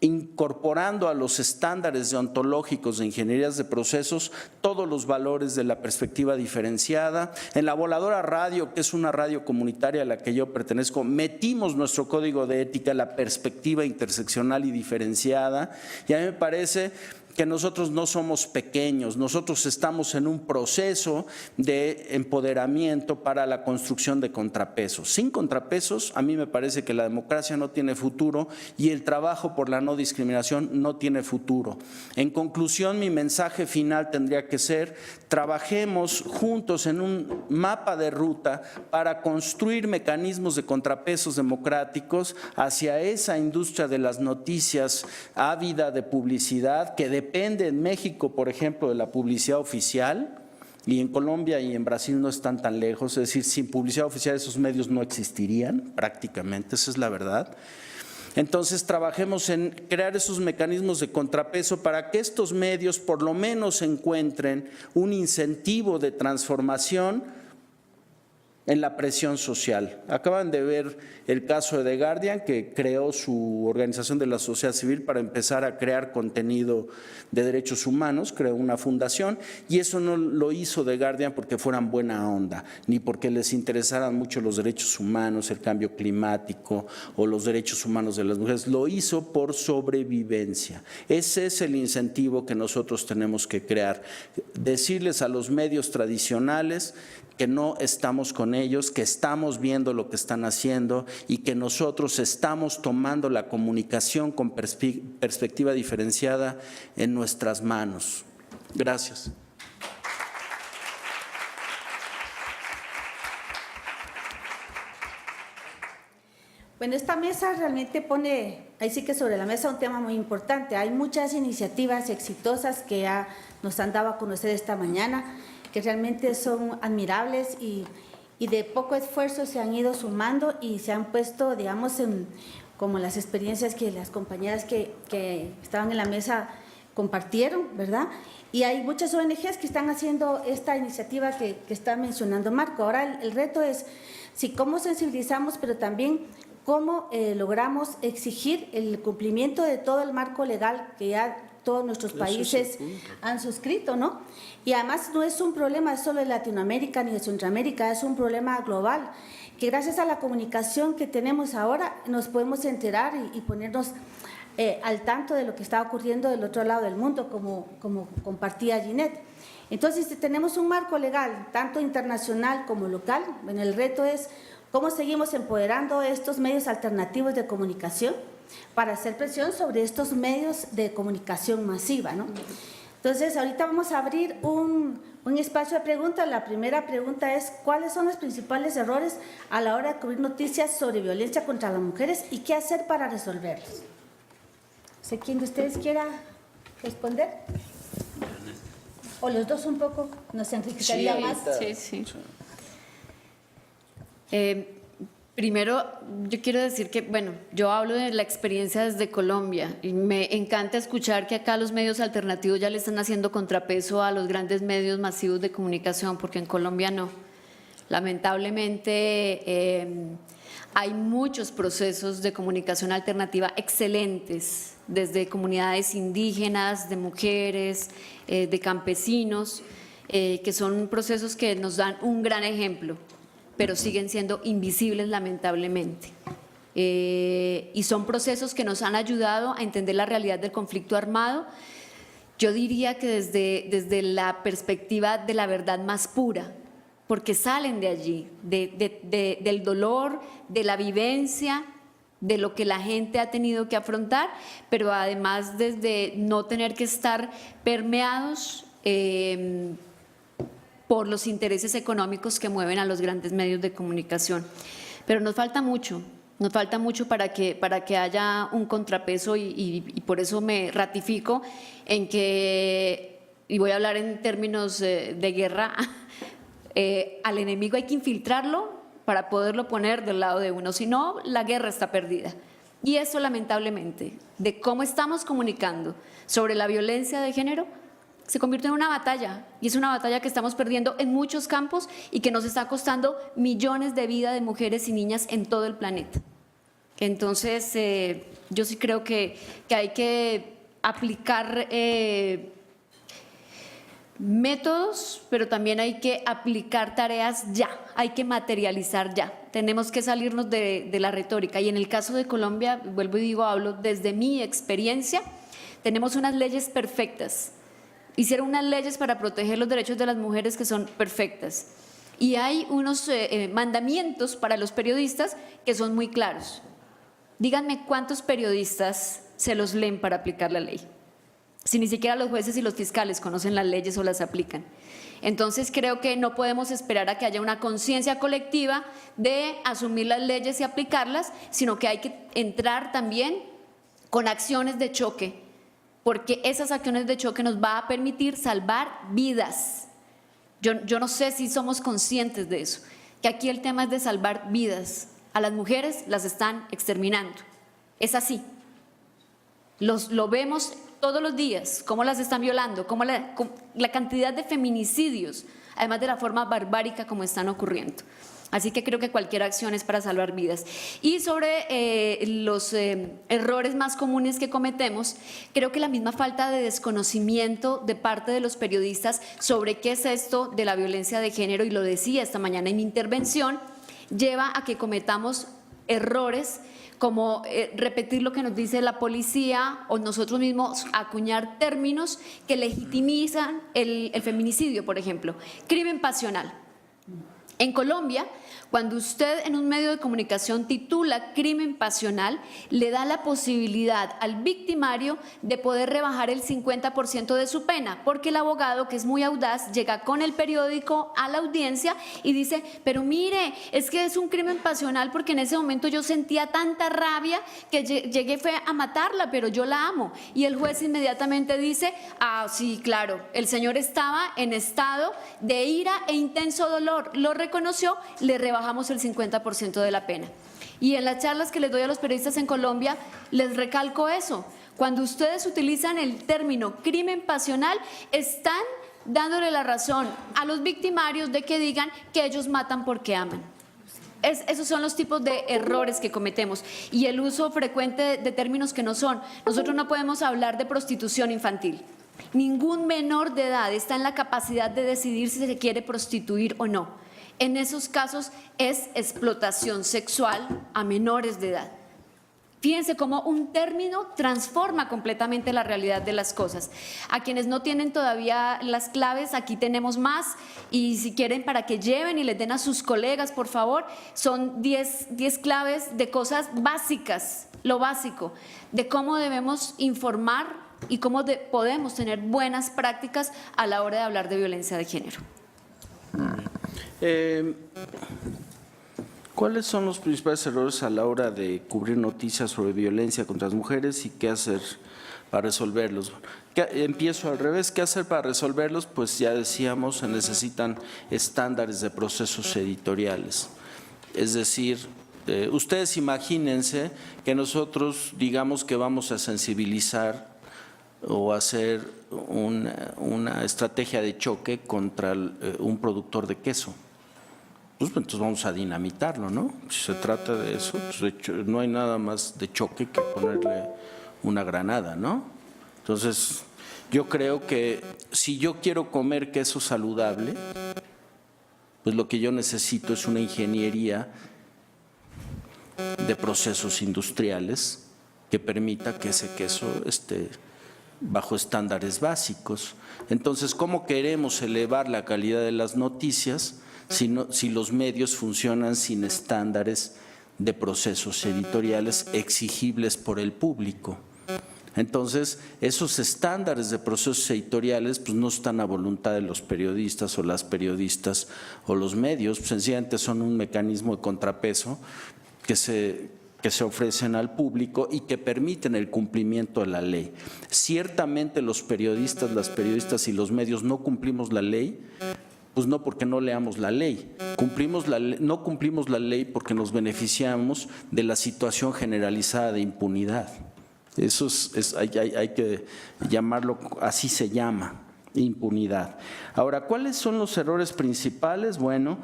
incorporando a los estándares deontológicos de ingenierías de procesos todos los valores de la perspectiva diferenciada. En la Voladora Radio, que es una radio comunitaria a la que yo pertenezco, metimos nuestro código de ética, la perspectiva interseccional y diferenciada, y a mí me parece que nosotros no somos pequeños, nosotros estamos en un proceso de empoderamiento para la construcción de contrapesos. Sin contrapesos, a mí me parece que la democracia no tiene futuro y el trabajo por la no discriminación no tiene futuro. En conclusión, mi mensaje final tendría que ser: trabajemos juntos en un mapa de ruta para construir mecanismos de contrapesos democráticos hacia esa industria de las noticias ávida de publicidad que depende en México, por ejemplo, de la publicidad oficial, y en Colombia y en Brasil no están tan lejos. Es decir, sin publicidad oficial esos medios no existirían prácticamente, esa es la verdad. Entonces trabajemos en crear esos mecanismos de contrapeso para que estos medios por lo menos encuentren un incentivo de transformación en la presión social. Acaban de ver el caso de The Guardian, que creó su organización de la sociedad civil para empezar a crear contenido de derechos humanos, creó una fundación, y eso no lo hizo The Guardian porque fueran buena onda, ni porque les interesaran mucho los derechos humanos, el cambio climático o los derechos humanos de las mujeres, lo hizo por sobrevivencia. Ese es el incentivo que nosotros tenemos que crear, decirles a los medios tradicionales que no estamos con ellos, que estamos viendo lo que están haciendo y que nosotros estamos tomando la comunicación con perspectiva diferenciada en nuestras manos. Gracias. Bueno, esta mesa realmente pone, ahí sí que sobre la mesa un tema muy importante. Hay muchas iniciativas exitosas que ya nos han dado a conocer esta mañana, que realmente son admirables y de poco esfuerzo se han ido sumando y se han puesto, digamos, como las experiencias que las compañeras que estaban en la mesa compartieron, ¿verdad? Y hay muchas ONGs que están haciendo esta iniciativa que está mencionando Marco. Ahora el reto es, sí, cómo sensibilizamos, pero también cómo logramos exigir el cumplimiento de todo el marco legal que ya todos nuestros países han suscrito, ¿no? Y además no es un problema solo de Latinoamérica ni de Centroamérica, es un problema global, que gracias a la comunicación que tenemos ahora nos podemos enterar y ponernos al tanto de lo que está ocurriendo del otro lado del mundo, como compartía Ginette. Entonces, si tenemos un marco legal, tanto internacional como local, bueno, el reto es cómo seguimos empoderando estos medios alternativos de comunicación para hacer presión sobre estos medios de comunicación masiva, ¿no? Entonces, ahorita vamos a abrir un espacio de preguntas. La primera pregunta es, ¿cuáles son los principales errores a la hora de cubrir noticias sobre violencia contra las mujeres y qué hacer para resolverlos? No sé quién de ustedes quiera responder. O los dos un poco, nos enriquecería más. Sí. Primero, yo quiero decir que, bueno, yo hablo de la experiencia desde Colombia y me encanta escuchar que acá los medios alternativos ya le están haciendo contrapeso a los grandes medios masivos de comunicación, porque en Colombia no. Lamentablemente hay muchos procesos de comunicación alternativa excelentes, desde comunidades indígenas, de mujeres, de campesinos, que son procesos que nos dan un gran ejemplo, pero siguen siendo invisibles lamentablemente. Y son procesos que nos han ayudado a entender la realidad del conflicto armado, yo diría que desde la perspectiva de la verdad más pura, porque salen de allí, del dolor, de la vivencia, de lo que la gente ha tenido que afrontar, pero además desde no tener que estar permeados por los intereses económicos que mueven a los grandes medios de comunicación. Pero nos falta mucho para que haya un contrapeso y por eso me ratifico en que, y voy a hablar en términos de guerra, al enemigo hay que infiltrarlo para poderlo poner del lado de uno, si no, la guerra está perdida. Y eso lamentablemente, de cómo estamos comunicando sobre la violencia de género, se convierte en una batalla, y es una batalla que estamos perdiendo en muchos campos y que nos está costando millones de vidas de mujeres y niñas en todo el planeta. Entonces, yo sí creo que hay que aplicar métodos, pero también hay que aplicar tareas ya, hay que materializar ya. Tenemos que salirnos de la retórica. Y en el caso de Colombia, vuelvo y digo, hablo desde mi experiencia, tenemos unas leyes perfectas. Hicieron unas leyes para proteger los derechos de las mujeres que son perfectas. Y hay unos mandamientos para los periodistas que son muy claros. Díganme cuántos periodistas se los leen para aplicar la ley, si ni siquiera los jueces y los fiscales conocen las leyes o las aplican. Entonces creo que no podemos esperar a que haya una conciencia colectiva de asumir las leyes y aplicarlas, sino que hay que entrar también con acciones de choque, porque esas acciones de choque nos va a permitir salvar vidas. Yo no sé si somos conscientes de eso, que aquí el tema es de salvar vidas. A las mujeres las están exterminando, es así. Lo vemos todos los días, cómo las están violando, cómo la cantidad de feminicidios, además de la forma barbárica como están ocurriendo. Así que creo que cualquier acción es para salvar vidas. Y sobre los errores más comunes que cometemos, creo que la misma falta de desconocimiento de parte de los periodistas sobre qué es esto de la violencia de género, y lo decía esta mañana en mi intervención, lleva a que cometamos errores como repetir lo que nos dice la policía o nosotros mismos, acuñar términos que legitimizan el feminicidio, por ejemplo, crimen pasional. En Colombia, cuando usted en un medio de comunicación titula crimen pasional, le da la posibilidad al victimario de poder rebajar el 50% de su pena, porque el abogado, que es muy audaz, llega con el periódico a la audiencia y dice, pero mire, es que es un crimen pasional porque en ese momento yo sentía tanta rabia que llegué fue a matarla, pero yo la amo. Y el juez inmediatamente dice, ah, sí, claro, el señor estaba en estado de ira e intenso dolor, lo reconoció, le rebajamos el 50% de la pena. Y en las charlas que les doy a los periodistas en Colombia, les recalco eso. Cuando ustedes utilizan el término crimen pasional, están dándole la razón a los victimarios de que digan que ellos matan porque aman. Esos son los tipos de errores que cometemos, y el uso frecuente de términos que no son. Nosotros no podemos hablar de prostitución infantil. Ningún menor de edad está en la capacidad de decidir si se quiere prostituir o no. En esos casos es explotación sexual a menores de edad. Fíjense cómo un término transforma completamente la realidad de las cosas. A quienes no tienen todavía las claves, aquí tenemos más, y si quieren para que lleven y les den a sus colegas, por favor, son 10 claves de cosas básicas, lo básico, de cómo debemos informar y cómo podemos tener buenas prácticas a la hora de hablar de violencia de género. ¿Cuáles son los principales errores a la hora de cubrir noticias sobre violencia contra las mujeres y qué hacer para resolverlos? Empiezo al revés, ¿qué hacer para resolverlos? Pues ya decíamos, se necesitan estándares de procesos editoriales. Es decir, ustedes imagínense que nosotros digamos que vamos a sensibilizar o hacer una estrategia de choque contra un productor de queso. Pues entonces vamos a dinamitarlo, ¿no? Si se trata de eso, pues de hecho, no hay nada más de choque que ponerle una granada, ¿no? Entonces, yo creo que si yo quiero comer queso saludable, pues lo que yo necesito es una ingeniería de procesos industriales que permita que ese queso esté bajo estándares básicos. Entonces, ¿cómo queremos elevar la calidad de las noticias si los medios funcionan sin estándares de procesos editoriales exigibles por el público? Entonces, esos estándares de procesos editoriales pues no están a voluntad de los periodistas o las periodistas o los medios, sencillamente son un mecanismo de contrapeso que se ofrecen al público y que permiten el cumplimiento de la ley. Ciertamente los periodistas, las periodistas y los medios no cumplimos la ley, pues no porque no leamos la ley, no cumplimos la ley porque nos beneficiamos de la situación generalizada de impunidad. Eso hay que llamarlo, así se llama, impunidad. Ahora, ¿cuáles son los errores principales? Bueno,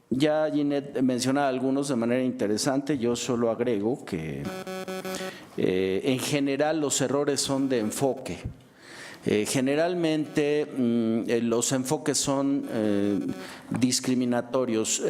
ya Ginette mencionaba algunos de manera interesante, yo solo agrego que en general los errores son de enfoque. Generalmente los enfoques son discriminatorios.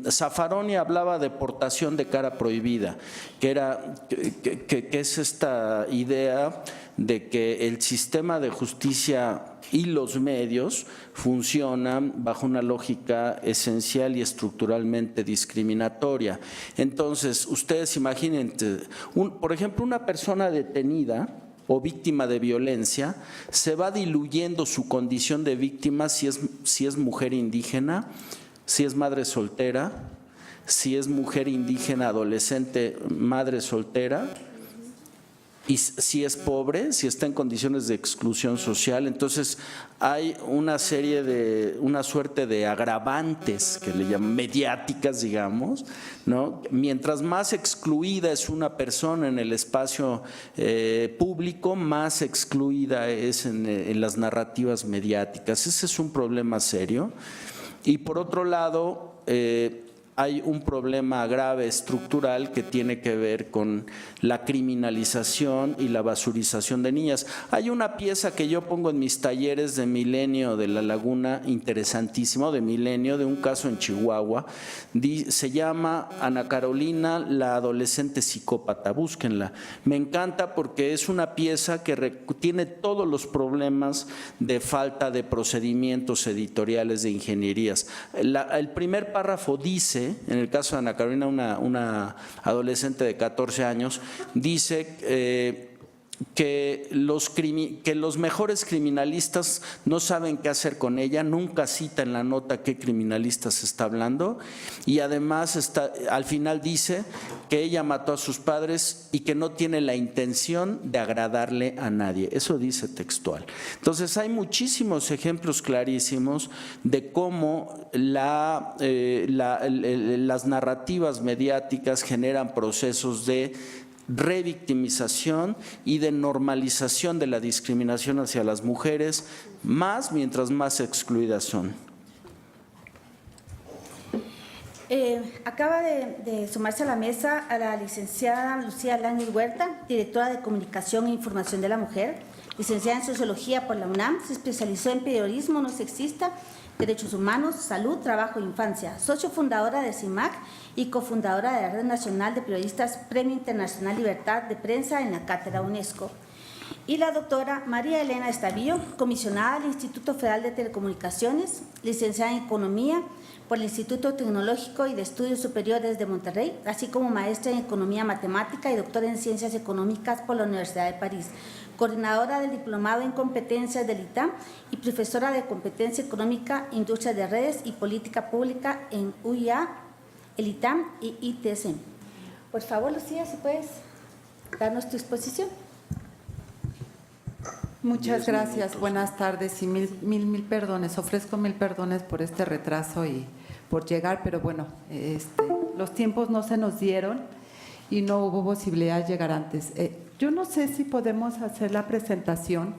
Zaffaroni hablaba de portación de cara prohibida, que es esta idea de que el sistema de justicia y los medios funcionan bajo una lógica esencial y estructuralmente discriminatoria. Entonces, ustedes imagínense, por ejemplo, una persona detenida o víctima de violencia, se va diluyendo su condición de víctima si es mujer indígena, si es madre soltera, si es mujer indígena adolescente, madre soltera, y si es pobre, si está en condiciones de exclusión social. Entonces hay una suerte de agravantes que le llaman mediáticas, digamos, ¿no? Mientras más excluida es una persona en el espacio público, más excluida es en las narrativas mediáticas. Ese es un problema serio. Y por otro lado, hay un problema grave estructural que tiene que ver con la criminalización y la basurización de niñas. Hay una pieza que yo pongo en mis talleres de Milenio de La Laguna, interesantísimo, de Milenio, de un caso en Chihuahua. Se llama Ana Carolina, la adolescente psicópata. Búsquenla. Me encanta porque es una pieza que tiene todos los problemas de falta de procedimientos editoriales de ingenierías. El primer párrafo dice, en el caso de Ana Carolina, una adolescente de 14 años, dice que los mejores criminalistas no saben qué hacer con ella, nunca cita en la nota qué criminalista se está hablando, y además al final dice que ella mató a sus padres y que no tiene la intención de agradarle a nadie. Eso dice textual. Entonces hay muchísimos ejemplos clarísimos de cómo las narrativas mediáticas generan procesos de revictimización y de normalización de la discriminación hacia las mujeres, mientras más excluidas son. Acaba de sumarse a la mesa a la licenciada Lucía Lañez Huerta, directora de Comunicación e Información de la Mujer, licenciada en Sociología por la UNAM, se especializó en periodismo no sexista, derechos humanos, salud, trabajo e infancia, socio fundadora de CIMAC y cofundadora de la Red Nacional de Periodistas Premio Internacional Libertad de Prensa en la Cátedra UNESCO. Y la doctora María Elena Estavillo, comisionada del Instituto Federal de Telecomunicaciones, licenciada en Economía por el Instituto Tecnológico y de Estudios Superiores de Monterrey, así como maestra en Economía Matemática y doctora en Ciencias Económicas por la Universidad de París, coordinadora del Diplomado en Competencias del ITAM y profesora de Competencia Económica, Industria de Redes y Política Pública en UIA, el ITAM y ITSM. Por favor, Lucía, si puedes darnos tu exposición. Muchas gracias, buenas tardes y mil perdones. Ofrezco 1000 perdones por este retraso y por llegar, pero bueno, los tiempos no se nos dieron y no hubo posibilidad de llegar antes. Yo no sé si podemos hacer la presentación.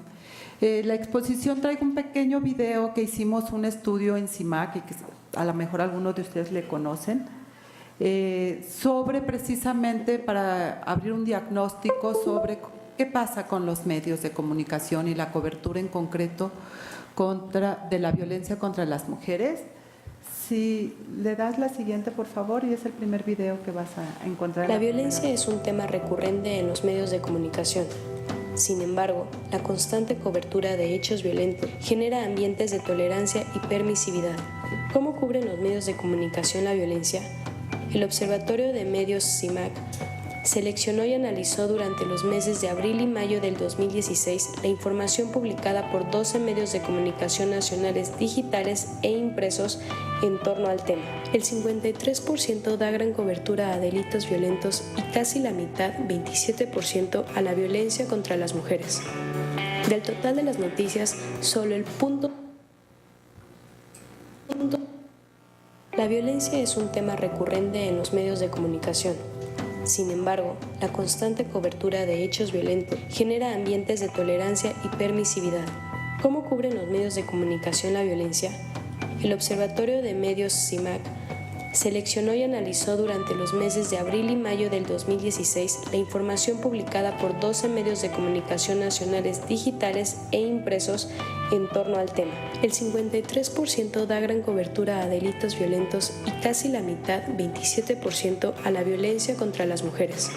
La exposición traigo un pequeño video que hicimos un estudio en CIMAC y que a lo mejor algunos de ustedes le conocen, sobre precisamente para abrir un diagnóstico sobre qué pasa con los medios de comunicación y la cobertura en concreto de la violencia contra las mujeres. Si le das la siguiente, por favor, y es el primer video que vas a encontrar. La violencia es un tema recurrente en los medios de comunicación. Sin embargo, la constante cobertura de hechos violentos genera ambientes de tolerancia y permisividad. ¿Cómo cubren los medios de comunicación la violencia? El Observatorio de Medios CIMAC seleccionó y analizó durante los meses de abril y mayo del 2016 la información publicada por 12 medios de comunicación nacionales digitales e impresos en torno al tema. El 53% da gran cobertura a delitos violentos y casi la mitad, 27%, a la violencia contra las mujeres. Del total de las noticias, solo el punto. La violencia es un tema recurrente en los medios de comunicación. Sin embargo, la constante cobertura de hechos violentos genera ambientes de tolerancia y permisividad. ¿Cómo cubren los medios de comunicación la violencia? El Observatorio de Medios CIMAC seleccionó y analizó durante los meses de abril y mayo del 2016 la información publicada por 12 medios de comunicación nacionales digitales e impresos en torno al tema. El 53% da gran cobertura a delitos violentos y casi la mitad, 27%, a la violencia contra las mujeres.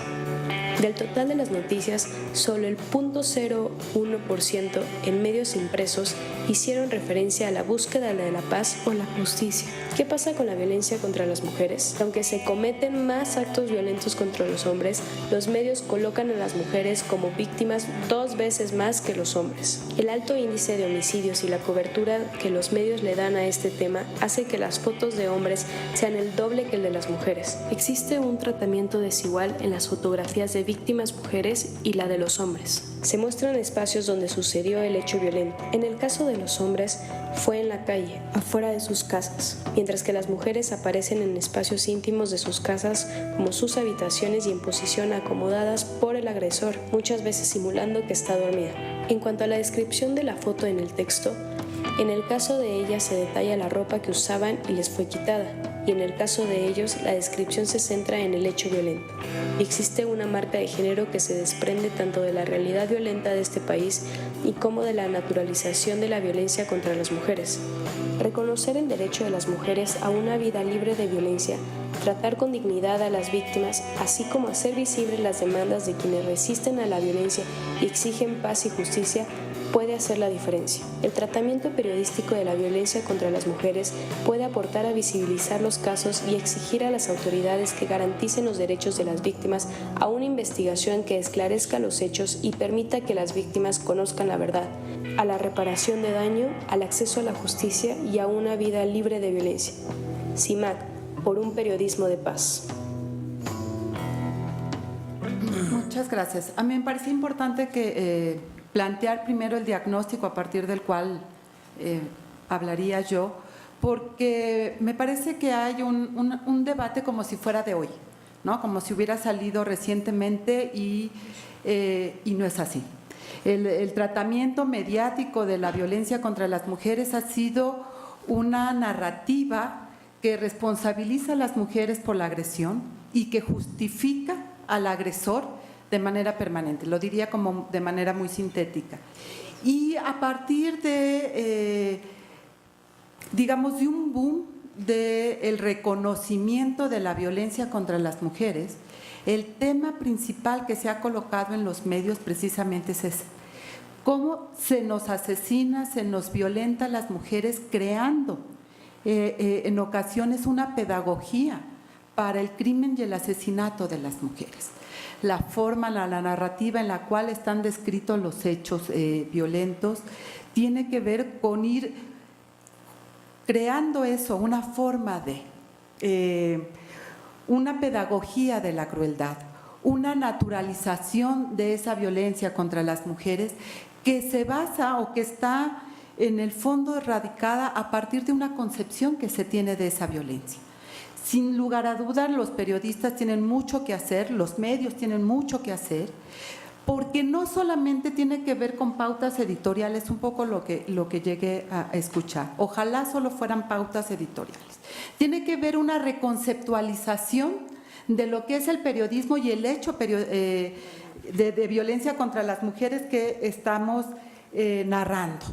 Del total de las noticias, solo el 0.01% en medios impresos hicieron referencia a la búsqueda de la paz o la justicia. ¿Qué pasa con la violencia contra las mujeres? Aunque se cometen más actos violentos contra los hombres, los medios colocan a las mujeres como víctimas 2 veces más que los hombres. El alto índice de homicidios y la cobertura que los medios le dan a este tema hace que las fotos de hombres sean el doble que el de las mujeres. Existe un tratamiento desigual en las fotografías de víctimas mujeres y la de los hombres. Se muestran espacios donde sucedió el hecho violento. En el caso de los hombres, fue en la calle, afuera de sus casas, mientras que las mujeres aparecen en espacios íntimos de sus casas, como sus habitaciones y en posición acomodadas por el agresor, muchas veces simulando que está dormida. En cuanto a la descripción de la foto en el texto, en el caso de ellas se detalla la ropa que usaban y les fue quitada, y en el caso de ellos la descripción se centra en el hecho violento. Y existe una marca de género que se desprende tanto de la realidad violenta de este país y como de la naturalización de la violencia contra las mujeres. Reconocer el derecho de las mujeres a una vida libre de violencia, tratar con dignidad a las víctimas, así como hacer visibles las demandas de quienes resisten a la violencia y exigen paz y justicia, puede hacer la diferencia. El tratamiento periodístico de la violencia contra las mujeres puede aportar a visibilizar los casos y exigir a las autoridades que garanticen los derechos de las víctimas, a una investigación que esclarezca los hechos y permita que las víctimas conozcan la verdad, a la reparación de daño, al acceso a la justicia y a una vida libre de violencia. CIMAC, por un periodismo de paz. Muchas gracias. A mí me parece importante que plantear primero el diagnóstico a partir del cual hablaría yo, porque me parece que hay un debate como si fuera de hoy, ¿no? Como si hubiera salido recientemente y no es así. El tratamiento mediático de la violencia contra las mujeres ha sido una narrativa que responsabiliza a las mujeres por la agresión y que justifica al agresor de manera permanente, lo diría como de manera muy sintética. Y a partir de, digamos, de un boom del reconocimiento de la violencia contra las mujeres, el tema principal que se ha colocado en los medios precisamente es ese. Cómo se nos asesina, se nos violenta a las mujeres creando en ocasiones una pedagogía para el crimen y el asesinato de las mujeres. La forma, la narrativa en la cual están descritos los hechos violentos tiene que ver con ir creando eso, una forma de, una pedagogía de la crueldad, una naturalización de esa violencia contra las mujeres que se basa o que está en el fondo radicada a partir de una concepción que se tiene de esa violencia. Sin lugar a dudas, los periodistas tienen mucho que hacer, los medios tienen mucho que hacer, porque no solamente tiene que ver con pautas editoriales, un poco lo que llegué a escuchar. Ojalá solo fueran pautas editoriales. Tiene que ver una reconceptualización de lo que es el periodismo y el hecho de violencia contra las mujeres que estamos narrando.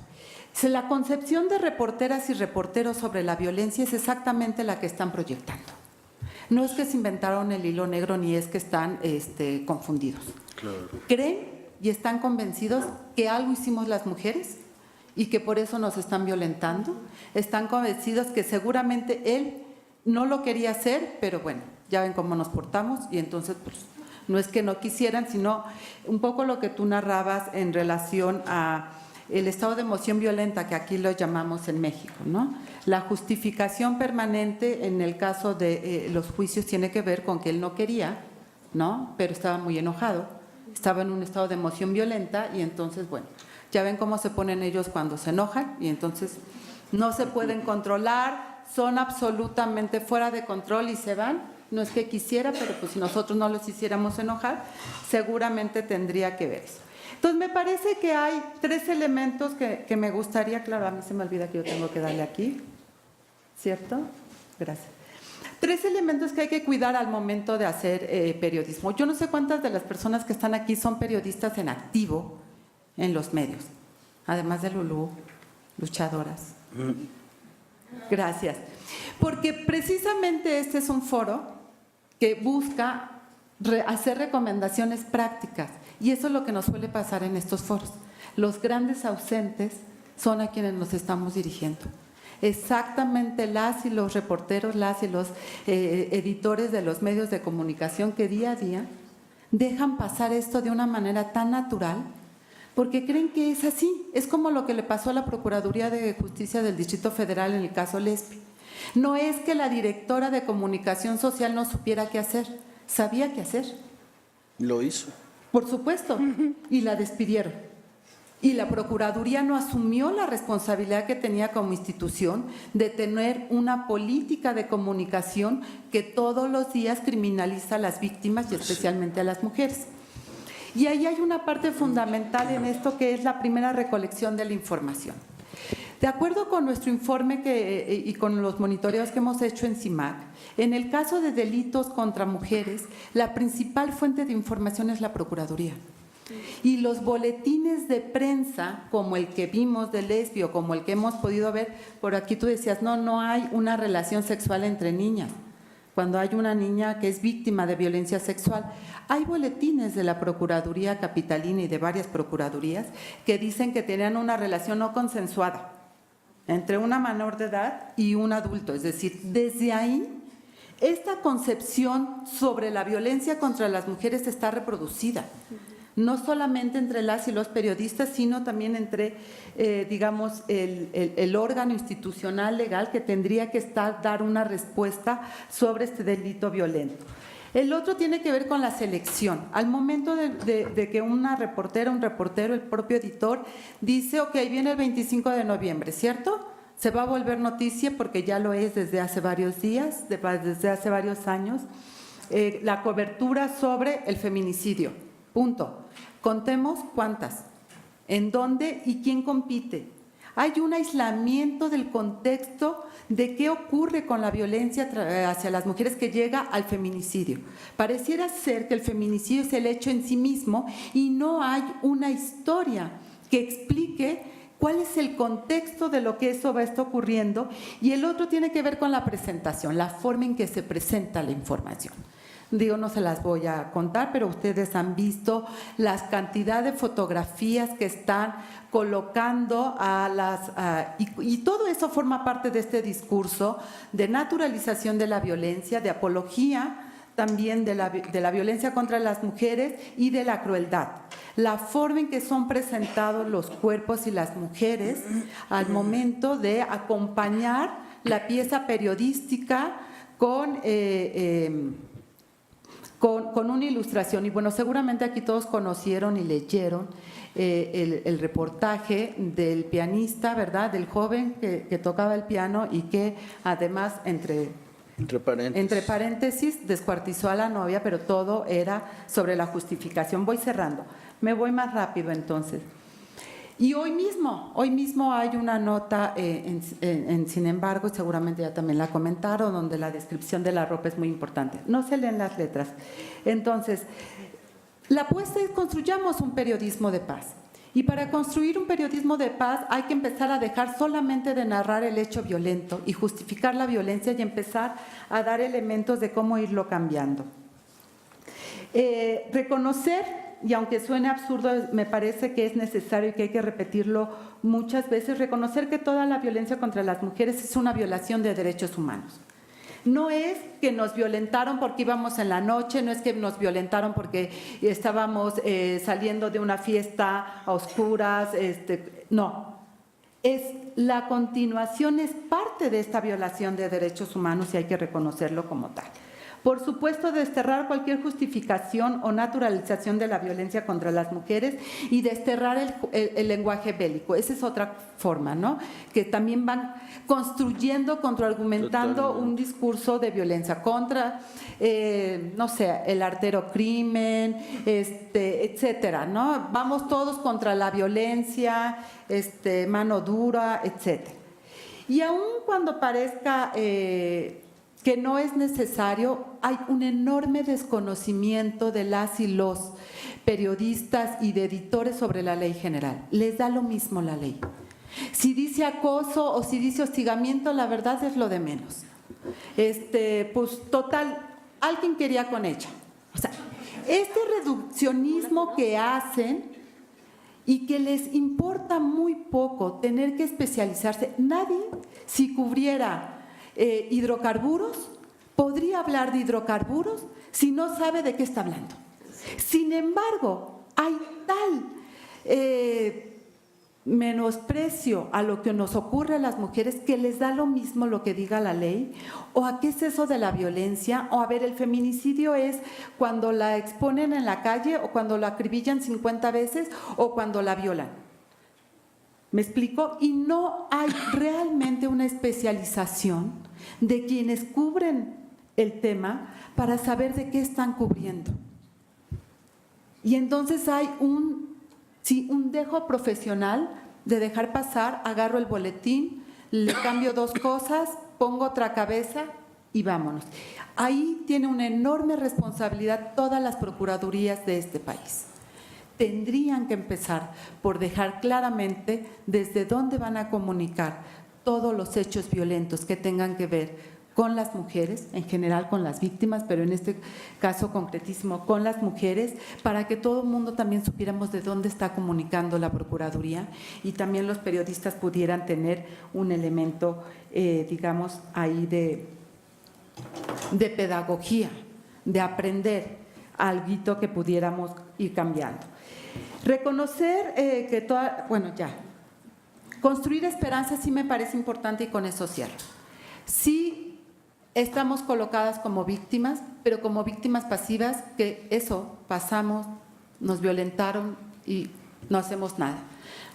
La concepción de reporteras y reporteros sobre la violencia es exactamente la que están proyectando. No es que se inventaron el hilo negro ni es que están confundidos. Claro. Creen y están convencidos que algo hicimos las mujeres y que por eso nos están violentando. Están convencidos que seguramente él no lo quería hacer, pero bueno, ya ven cómo nos portamos y entonces pues no es que no quisieran, sino un poco lo que tú narrabas en relación a el estado de emoción violenta, que aquí lo llamamos en México, ¿no? La justificación permanente en el caso de los juicios tiene que ver con que él no quería, ¿no? Pero estaba muy enojado, estaba en un estado de emoción violenta y entonces, bueno, ya ven cómo se ponen ellos cuando se enojan y entonces no se pueden controlar, son absolutamente fuera de control y se van. No es que quisiera, pero pues si nosotros no los hiciéramos enojar, seguramente tendría que ver eso. Entonces, me parece que hay tres elementos que me gustaría, claro, a mí se me olvida que yo tengo que darle aquí, ¿cierto? Gracias. Tres elementos que hay que cuidar al momento de hacer periodismo. Yo no sé cuántas de las personas que están aquí son periodistas en activo en los medios, además de Lulú, luchadoras. Gracias. Porque precisamente este es un foro que busca hacer recomendaciones prácticas. Y eso es lo que nos suele pasar en estos foros. Los grandes ausentes son a quienes nos estamos dirigiendo. Exactamente las y los reporteros, las y los editores de los medios de comunicación que día a día dejan pasar esto de una manera tan natural porque creen que es así. Es como lo que le pasó a la Procuraduría de Justicia del Distrito Federal en el caso Lespi. No es que la directora de comunicación social no supiera qué hacer, sabía qué hacer. Lo hizo. Por supuesto, y la despidieron. Y la Procuraduría no asumió la responsabilidad que tenía como institución de tener una política de comunicación que todos los días criminaliza a las víctimas y especialmente a las mujeres. Y ahí hay una parte fundamental en esto que es la primera recolección de la información. De acuerdo con nuestro informe y con los monitoreos que hemos hecho en CIMAC, en el caso de delitos contra mujeres, la principal fuente de información es la Procuraduría. Y los boletines de prensa, como el que vimos de Lesbio, como el que hemos podido ver, por aquí tú decías, no hay una relación sexual entre niñas. Cuando hay una niña que es víctima de violencia sexual, hay boletines de la Procuraduría Capitalina y de varias procuradurías que dicen que tenían una relación no consensuada entre una menor de edad y un adulto. Es decir, desde ahí, esta concepción sobre la violencia contra las mujeres está reproducida. No solamente entre las y los periodistas, sino también entre, digamos, el órgano institucional legal que tendría que dar una respuesta sobre este delito violento. El otro tiene que ver con la selección. Al momento de que una reportera, un reportero, el propio editor, dice, ok, viene el 25 de noviembre, ¿cierto? Se va a volver noticia porque ya lo es desde hace varios días, desde hace varios años, la cobertura sobre el feminicidio. Punto. Contemos cuántas, en dónde y quién compite. Hay un aislamiento del contexto de qué ocurre con la violencia hacia las mujeres que llega al feminicidio. Pareciera ser que el feminicidio es el hecho en sí mismo y no hay una historia que explique cuál es el contexto de lo que eso está ocurriendo. Y el otro tiene que ver con la presentación, la forma en que se presenta la información. Digo, no se las voy a contar, pero ustedes han visto las cantidad de fotografías que están colocando y todo eso forma parte de este discurso de naturalización de la violencia, de apología también de la violencia contra las mujeres y de la crueldad. La forma en que son presentados los cuerpos y las mujeres al momento de acompañar la pieza periodística con una ilustración. Y bueno, seguramente aquí todos conocieron y leyeron el reportaje del pianista, ¿verdad? Del joven que tocaba el piano y que además, entre paréntesis, descuartizó a la novia, pero todo era sobre la justificación. Voy cerrando. Me voy más rápido entonces. Y hoy mismo hay una nota sin embargo, seguramente ya también la comentaron, donde la descripción de la ropa es muy importante. No se leen las letras. Entonces, la apuesta es construyamos un periodismo de paz. Y para construir un periodismo de paz hay que empezar a dejar solamente de narrar el hecho violento y justificar la violencia y empezar a dar elementos de cómo irlo cambiando. Reconocer, y aunque suene absurdo, me parece que es necesario y que hay que repetirlo muchas veces, reconocer que toda la violencia contra las mujeres es una violación de derechos humanos. No es que nos violentaron porque íbamos en la noche, no es que nos violentaron porque estábamos saliendo de una fiesta a oscuras, no. Es la continuación, es parte de esta violación de derechos humanos y hay que reconocerlo como tal. Por supuesto, desterrar cualquier justificación o naturalización de la violencia contra las mujeres y desterrar el lenguaje bélico. Esa es otra forma, ¿no? Que también van construyendo, contraargumentando un discurso de violencia contra, no sé, el artero crimen, etcétera, ¿no? Vamos todos contra la violencia, mano dura, etcétera. Y aun cuando parezca que no es necesario, hay un enorme desconocimiento de las y los periodistas y de editores sobre la ley general. Les da lo mismo la ley. Si dice acoso o si dice hostigamiento, la verdad es lo de menos. Pues total, alguien quería con ella. O sea, este reduccionismo que hacen y que les importa muy poco tener que especializarse. Nadie, si cubriera hidrocarburos, podría hablar de hidrocarburos si no sabe de qué está hablando. Sin embargo, hay tal menosprecio a lo que nos ocurre a las mujeres que les da lo mismo lo que diga la ley, o a qué es eso de la violencia, o a ver, el feminicidio es cuando la exponen en la calle, o cuando la acribillan 50 veces, o cuando la violan. ¿Me explico? Y no hay realmente una especialización de quienes cubren el tema para saber de qué están cubriendo. Y entonces hay un dejo profesional de dejar pasar, agarro el boletín, le cambio 2 cosas, pongo otra cabeza y vámonos. Ahí tiene una enorme responsabilidad todas las procuradurías de este país. Tendrían que empezar por dejar claramente desde dónde van a comunicar todos los hechos violentos que tengan que ver con las mujeres, en general con las víctimas, pero en este caso concretísimo con las mujeres, para que todo el mundo también supiéramos de dónde está comunicando la Procuraduría y también los periodistas pudieran tener un elemento, digamos, ahí de pedagogía, de aprender algo que pudiéramos ir cambiando. Reconocer que construir esperanza sí me parece importante y con eso cierro. Sí estamos colocadas como víctimas, pero como víctimas pasivas, que eso, pasamos, nos violentaron y no hacemos nada.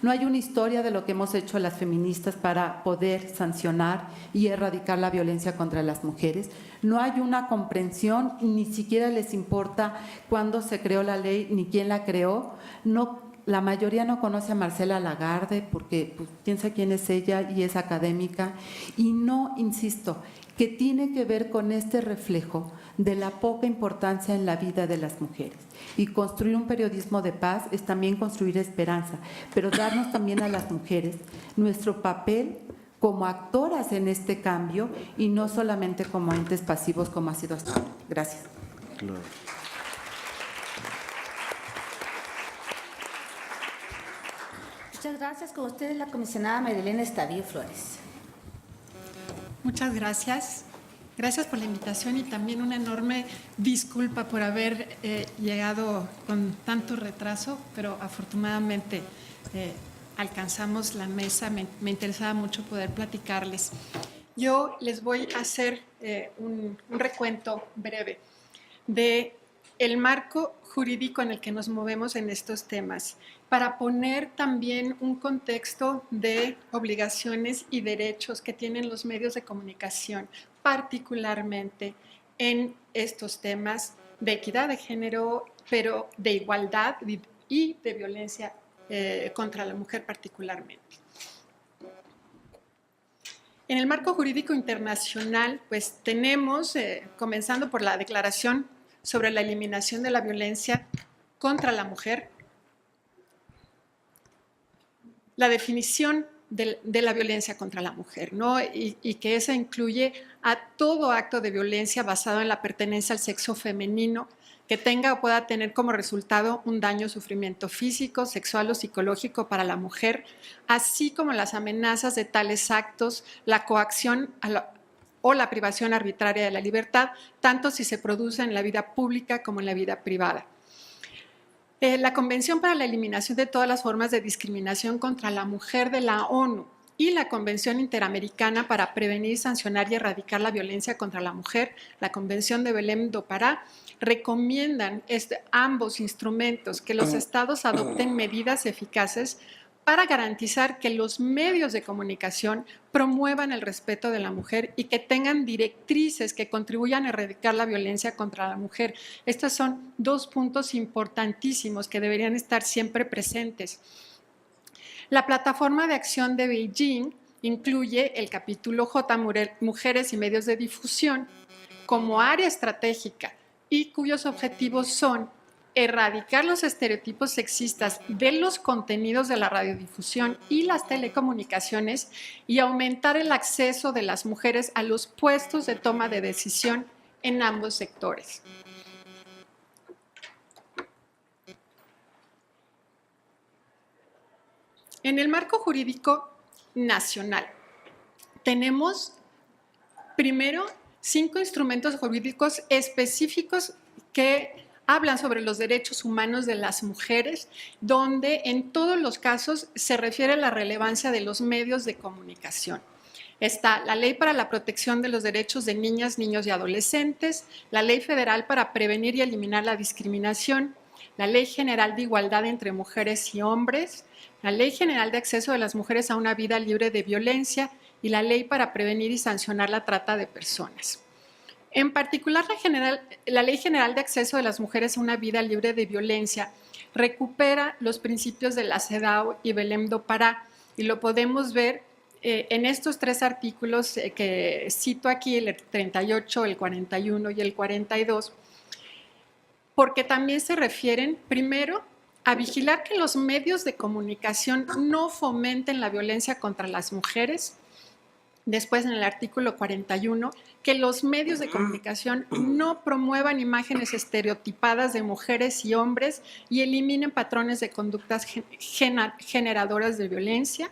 No hay una historia de lo que hemos hecho las feministas para poder sancionar y erradicar la violencia contra las mujeres. No hay una comprensión, ni siquiera les importa cuándo se creó la ley ni quién la creó. La mayoría no conoce a Marcela Lagarde porque piensa quién es ella y es académica. Y no, insisto, que tiene que ver con este reflejo de la poca importancia en la vida de las mujeres. Y construir un periodismo de paz es también construir esperanza, pero darnos también a las mujeres nuestro papel como actoras en este cambio y no solamente como entes pasivos como ha sido hasta ahora. Gracias. Claro. Muchas gracias. Con ustedes la comisionada Marilena Estavío Flores. Muchas gracias. Gracias por la invitación y también una enorme disculpa por haber llegado con tanto retraso, pero afortunadamente alcanzamos la mesa. Me interesaba mucho poder platicarles. Yo les voy a hacer un recuento breve de el marco jurídico en el que nos movemos en estos temas, para poner también un contexto de obligaciones y derechos que tienen los medios de comunicación, particularmente en estos temas de equidad de género, pero de igualdad y de violencia contra la mujer particularmente. En el marco jurídico internacional, pues tenemos, comenzando por la Declaración sobre la Eliminación de la Violencia contra la Mujer, la definición de la violencia contra la mujer, ¿no? Y que esa incluye a todo acto de violencia basado en la pertenencia al sexo femenino que tenga o pueda tener como resultado un daño o sufrimiento físico, sexual o psicológico para la mujer, así como las amenazas de tales actos, la coacción o la privación arbitraria de la libertad, tanto si se produce en la vida pública como en la vida privada. La Convención para la Eliminación de todas las formas de discriminación contra la mujer de la ONU y la Convención Interamericana para prevenir, sancionar y erradicar la violencia contra la mujer, la Convención de Belém do Pará, recomiendan ambos instrumentos que los estados adopten medidas eficaces para garantizar que los medios de comunicación promuevan el respeto de la mujer y que tengan directrices que contribuyan a erradicar la violencia contra la mujer. Estos son 2 puntos importantísimos que deberían estar siempre presentes. La plataforma de acción de Beijing incluye el capítulo J, Mujeres y Medios de Difusión, como área estratégica y cuyos objetivos son erradicar los estereotipos sexistas de los contenidos de la radiodifusión y las telecomunicaciones y aumentar el acceso de las mujeres a los puestos de toma de decisión en ambos sectores. En el marco jurídico nacional tenemos primero 5 instrumentos jurídicos específicos que hablan sobre los derechos humanos de las mujeres, donde en todos los casos se refiere a la relevancia de los medios de comunicación. Está la Ley para la Protección de los Derechos de Niñas, Niños y Adolescentes, la Ley Federal para Prevenir y Eliminar la Discriminación, la Ley General de Igualdad entre Mujeres y Hombres, la Ley General de Acceso de las Mujeres a una Vida Libre de Violencia y la Ley para Prevenir y Sancionar la Trata de Personas. En particular, la Ley General de Acceso de las Mujeres a una Vida Libre de Violencia recupera los principios de la CEDAW y Belém do Pará y lo podemos ver en estos 3 artículos que cito aquí, el 38, el 41 y el 42, porque también se refieren, primero, a vigilar que los medios de comunicación no fomenten la violencia contra las mujeres. Después, en el artículo 41, que los medios de comunicación no promuevan imágenes estereotipadas de mujeres y hombres y eliminen patrones de conductas generadoras de violencia.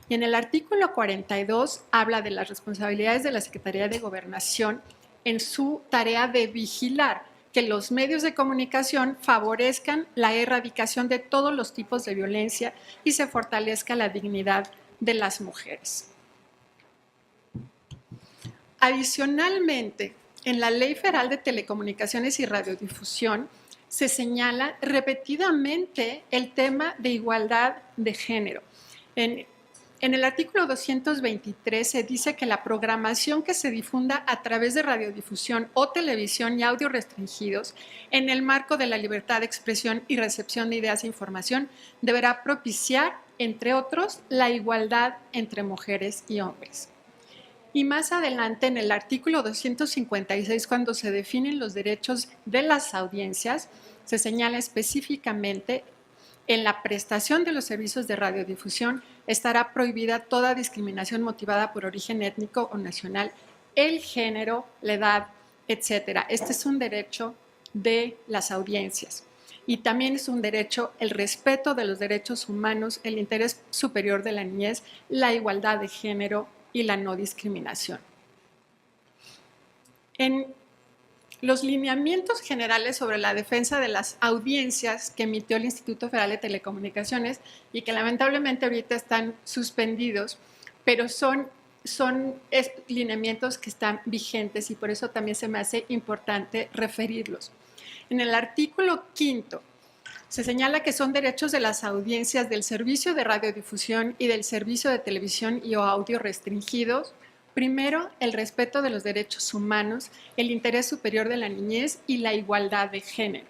Y en el artículo 42 habla de las responsabilidades de la Secretaría de Gobernación en su tarea de vigilar que los medios de comunicación favorezcan la erradicación de todos los tipos de violencia y se fortalezca la dignidad de las mujeres. Adicionalmente, en la Ley Federal de Telecomunicaciones y Radiodifusión se señala repetidamente el tema de igualdad de género. En el artículo 223 se dice que la programación que se difunda a través de radiodifusión o televisión y audio restringidos en el marco de la libertad de expresión y recepción de ideas e información deberá propiciar, entre otros, la igualdad entre mujeres y hombres. Y más adelante, en el artículo 256, cuando se definen los derechos de las audiencias, se señala específicamente: en la prestación de los servicios de radiodifusión estará prohibida toda discriminación motivada por origen étnico o nacional, el género, la edad, etc. Este es un derecho de las audiencias. Y también es un derecho el respeto de los derechos humanos, el interés superior de la niñez, la igualdad de género y la no discriminación. En los lineamientos generales sobre la defensa de las audiencias que emitió el Instituto Federal de Telecomunicaciones y que lamentablemente ahorita están suspendidos, pero son lineamientos que están vigentes y por eso también se me hace importante referirlos. En el artículo 5 se señala que son derechos de las audiencias del servicio de radiodifusión y del servicio de televisión y o audio restringidos. Primero, el respeto de los derechos humanos, el interés superior de la niñez y la igualdad de género.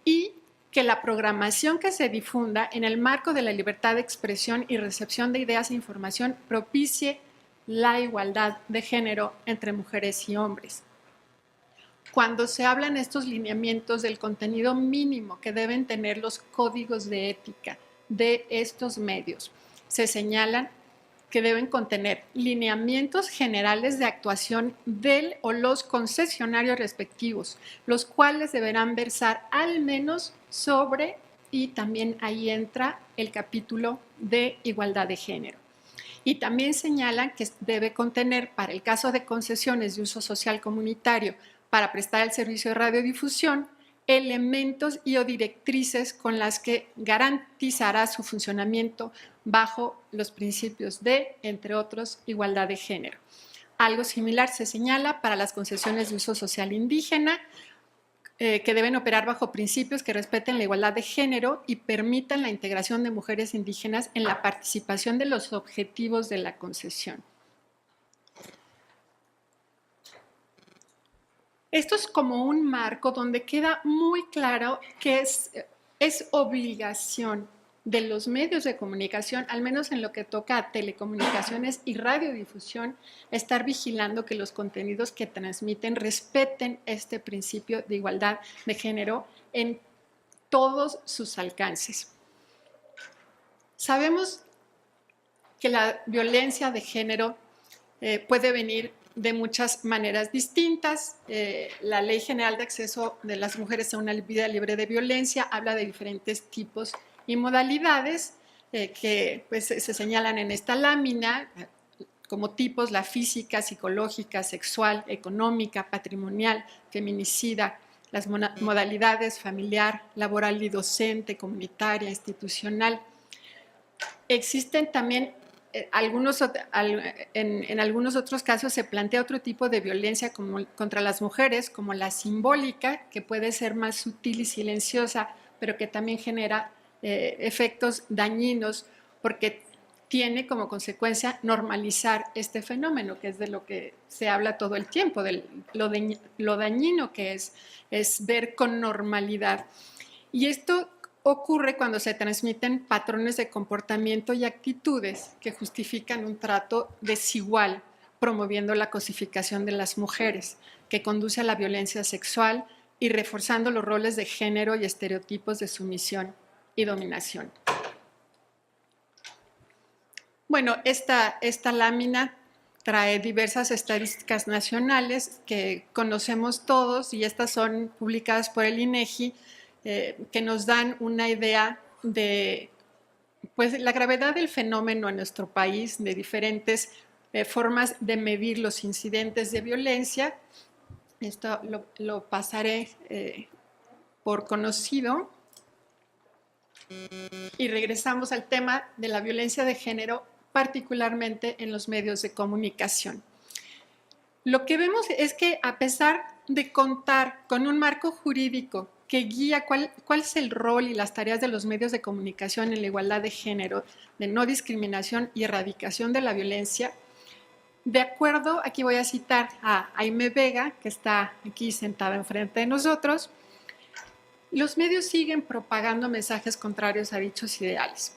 Y que la programación que se difunda en el marco de la libertad de expresión y recepción de ideas e información propicie la igualdad de género entre mujeres y hombres. Cuando se hablan estos lineamientos del contenido mínimo que deben tener los códigos de ética de estos medios, se señalan que deben contener lineamientos generales de actuación del o los concesionarios respectivos, los cuales deberán versar al menos sobre, y también ahí entra el capítulo de igualdad de género. Y también señalan que debe contener, para el caso de concesiones de uso social comunitario para prestar el servicio de radiodifusión, elementos y o directrices con las que garantizará su funcionamiento bajo los principios de, entre otros, igualdad de género. Algo similar se señala para las concesiones de uso social indígena, que deben operar bajo principios que respeten la igualdad de género y permitan la integración de mujeres indígenas en la participación de los objetivos de la concesión. Esto es como un marco donde queda muy claro que es obligación de los medios de comunicación, al menos en lo que toca a telecomunicaciones y radiodifusión, estar vigilando que los contenidos que transmiten respeten este principio de igualdad de género en todos sus alcances. Sabemos que la violencia de género puede venir de muchas maneras distintas. La Ley General de Acceso de las Mujeres a una Vida Libre de Violencia habla de diferentes tipos y modalidades que pues, se señalan en esta lámina como tipos: la física, psicológica, sexual, económica, patrimonial, feminicida, las modalidades familiar, laboral y docente, comunitaria, institucional. Existen también en algunos otros casos se plantea otro tipo de violencia contra las mujeres, como la simbólica, que puede ser más sutil y silenciosa, pero que también genera efectos dañinos porque tiene como consecuencia normalizar este fenómeno, que es de lo que se habla todo el tiempo, de lo dañino que es ver con normalidad. Y esto ocurre cuando se transmiten patrones de comportamiento y actitudes que justifican un trato desigual, promoviendo la cosificación de las mujeres, que conduce a la violencia sexual y reforzando los roles de género y estereotipos de sumisión y dominación. Bueno, esta lámina trae diversas estadísticas nacionales que conocemos todos y estas son publicadas por el INEGI, que nos dan una idea de pues, la gravedad del fenómeno en nuestro país, de diferentes formas de medir los incidentes de violencia. Esto lo pasaré por conocido. Y regresamos al tema de la violencia de género, particularmente en los medios de comunicación. Lo que vemos es que a pesar de contar con un marco jurídico que guía cuál es el rol y las tareas de los medios de comunicación en la igualdad de género, de no discriminación y erradicación de la violencia, de acuerdo, aquí voy a citar a Aimee Vega, que está aquí sentada enfrente de nosotros, los medios siguen propagando mensajes contrarios a dichos ideales.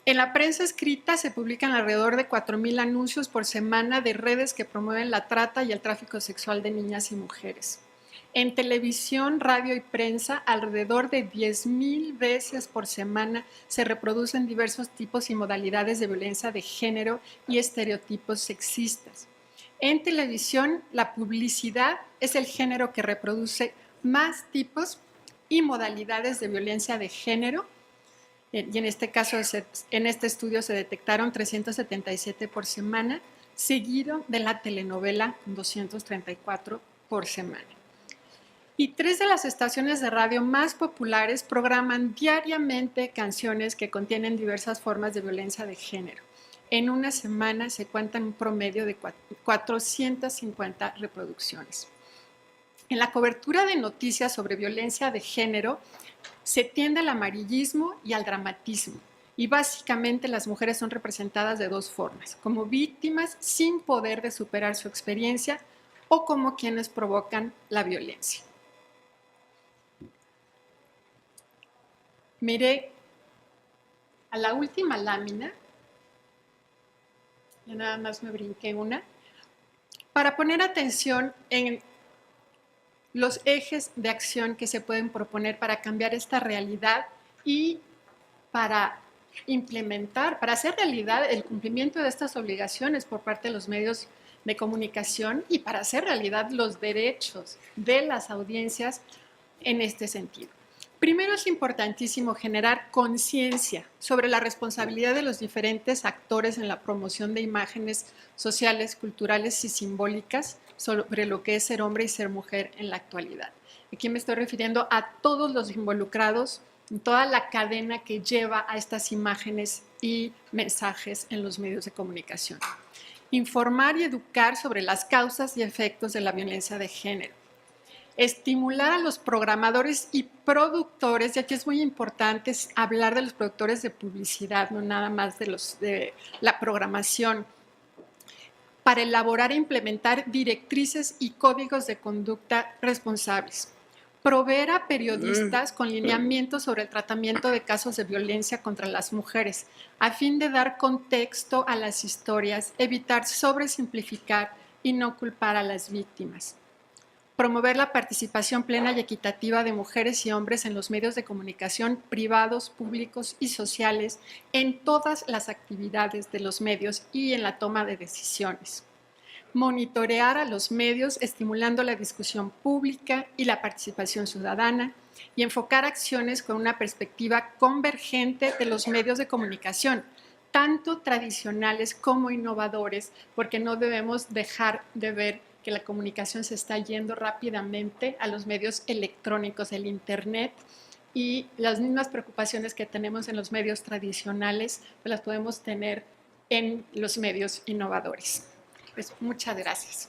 En la prensa escrita se publican alrededor de 4,000 anuncios por semana de redes que promueven la trata y el tráfico sexual de niñas y mujeres. En televisión, radio y prensa, alrededor de 10,000 veces por semana se reproducen diversos tipos y modalidades de violencia de género y estereotipos sexistas. En televisión, la publicidad es el género que reproduce más tipos y modalidades de violencia de género, y en este caso, en este estudio se detectaron 377 por semana, seguido de la telenovela 234 por semana. Y 3 de las estaciones de radio más populares programan diariamente canciones que contienen diversas formas de violencia de género. En una semana se cuentan un promedio de 450 reproducciones. En la cobertura de noticias sobre violencia de género se tiende al amarillismo y al dramatismo. Y básicamente las mujeres son representadas de 2 formas, como víctimas sin poder de superar su experiencia o como quienes provocan la violencia. Miré a la última lámina, ya nada más me brinqué una, para poner atención en los ejes de acción que se pueden proponer para cambiar esta realidad y para implementar, para hacer realidad el cumplimiento de estas obligaciones por parte de los medios de comunicación y para hacer realidad los derechos de las audiencias en este sentido. Primero es importantísimo generar conciencia sobre la responsabilidad de los diferentes actores en la promoción de imágenes sociales, culturales y simbólicas sobre lo que es ser hombre y ser mujer en la actualidad. Aquí me estoy refiriendo a todos los involucrados en toda la cadena que lleva a estas imágenes y mensajes en los medios de comunicación. Informar y educar sobre las causas y efectos de la violencia de género. Estimular a los programadores y productores, y aquí es muy importante hablar de los productores de publicidad, no nada más de la programación, para elaborar e implementar directrices y códigos de conducta responsables. Proveer a periodistas con lineamientos sobre el tratamiento de casos de violencia contra las mujeres, a fin de dar contexto a las historias, evitar sobresimplificar y no culpar a las víctimas. Promover la participación plena y equitativa de mujeres y hombres en los medios de comunicación privados, públicos y sociales, en todas las actividades de los medios y en la toma de decisiones. Monitorear a los medios, estimulando la discusión pública y la participación ciudadana, y enfocar acciones con una perspectiva convergente de los medios de comunicación, tanto tradicionales como innovadores, porque no debemos dejar de ver que la comunicación se está yendo rápidamente a los medios electrónicos, el Internet, y las mismas preocupaciones que tenemos en los medios tradicionales, pues las podemos tener en los medios innovadores. Pues muchas gracias.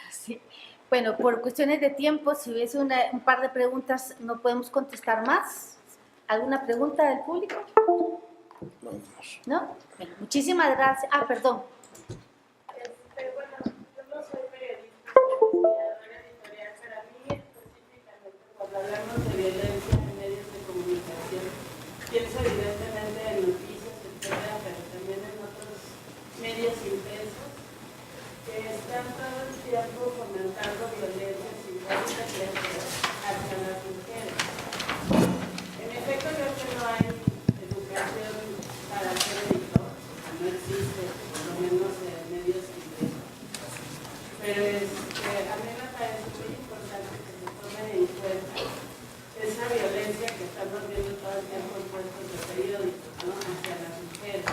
Sí. Bueno, por cuestiones de tiempo, si hubiese un par de preguntas, no podemos contestar más. ¿Alguna pregunta del público? ¿No? Bueno, muchísimas gracias. Ah, perdón. Bueno, yo no soy periodista. reconocer esa violencia que estamos viendo todo el tiempo en puestos de periódicos, ¿no? Hacia las mujeres.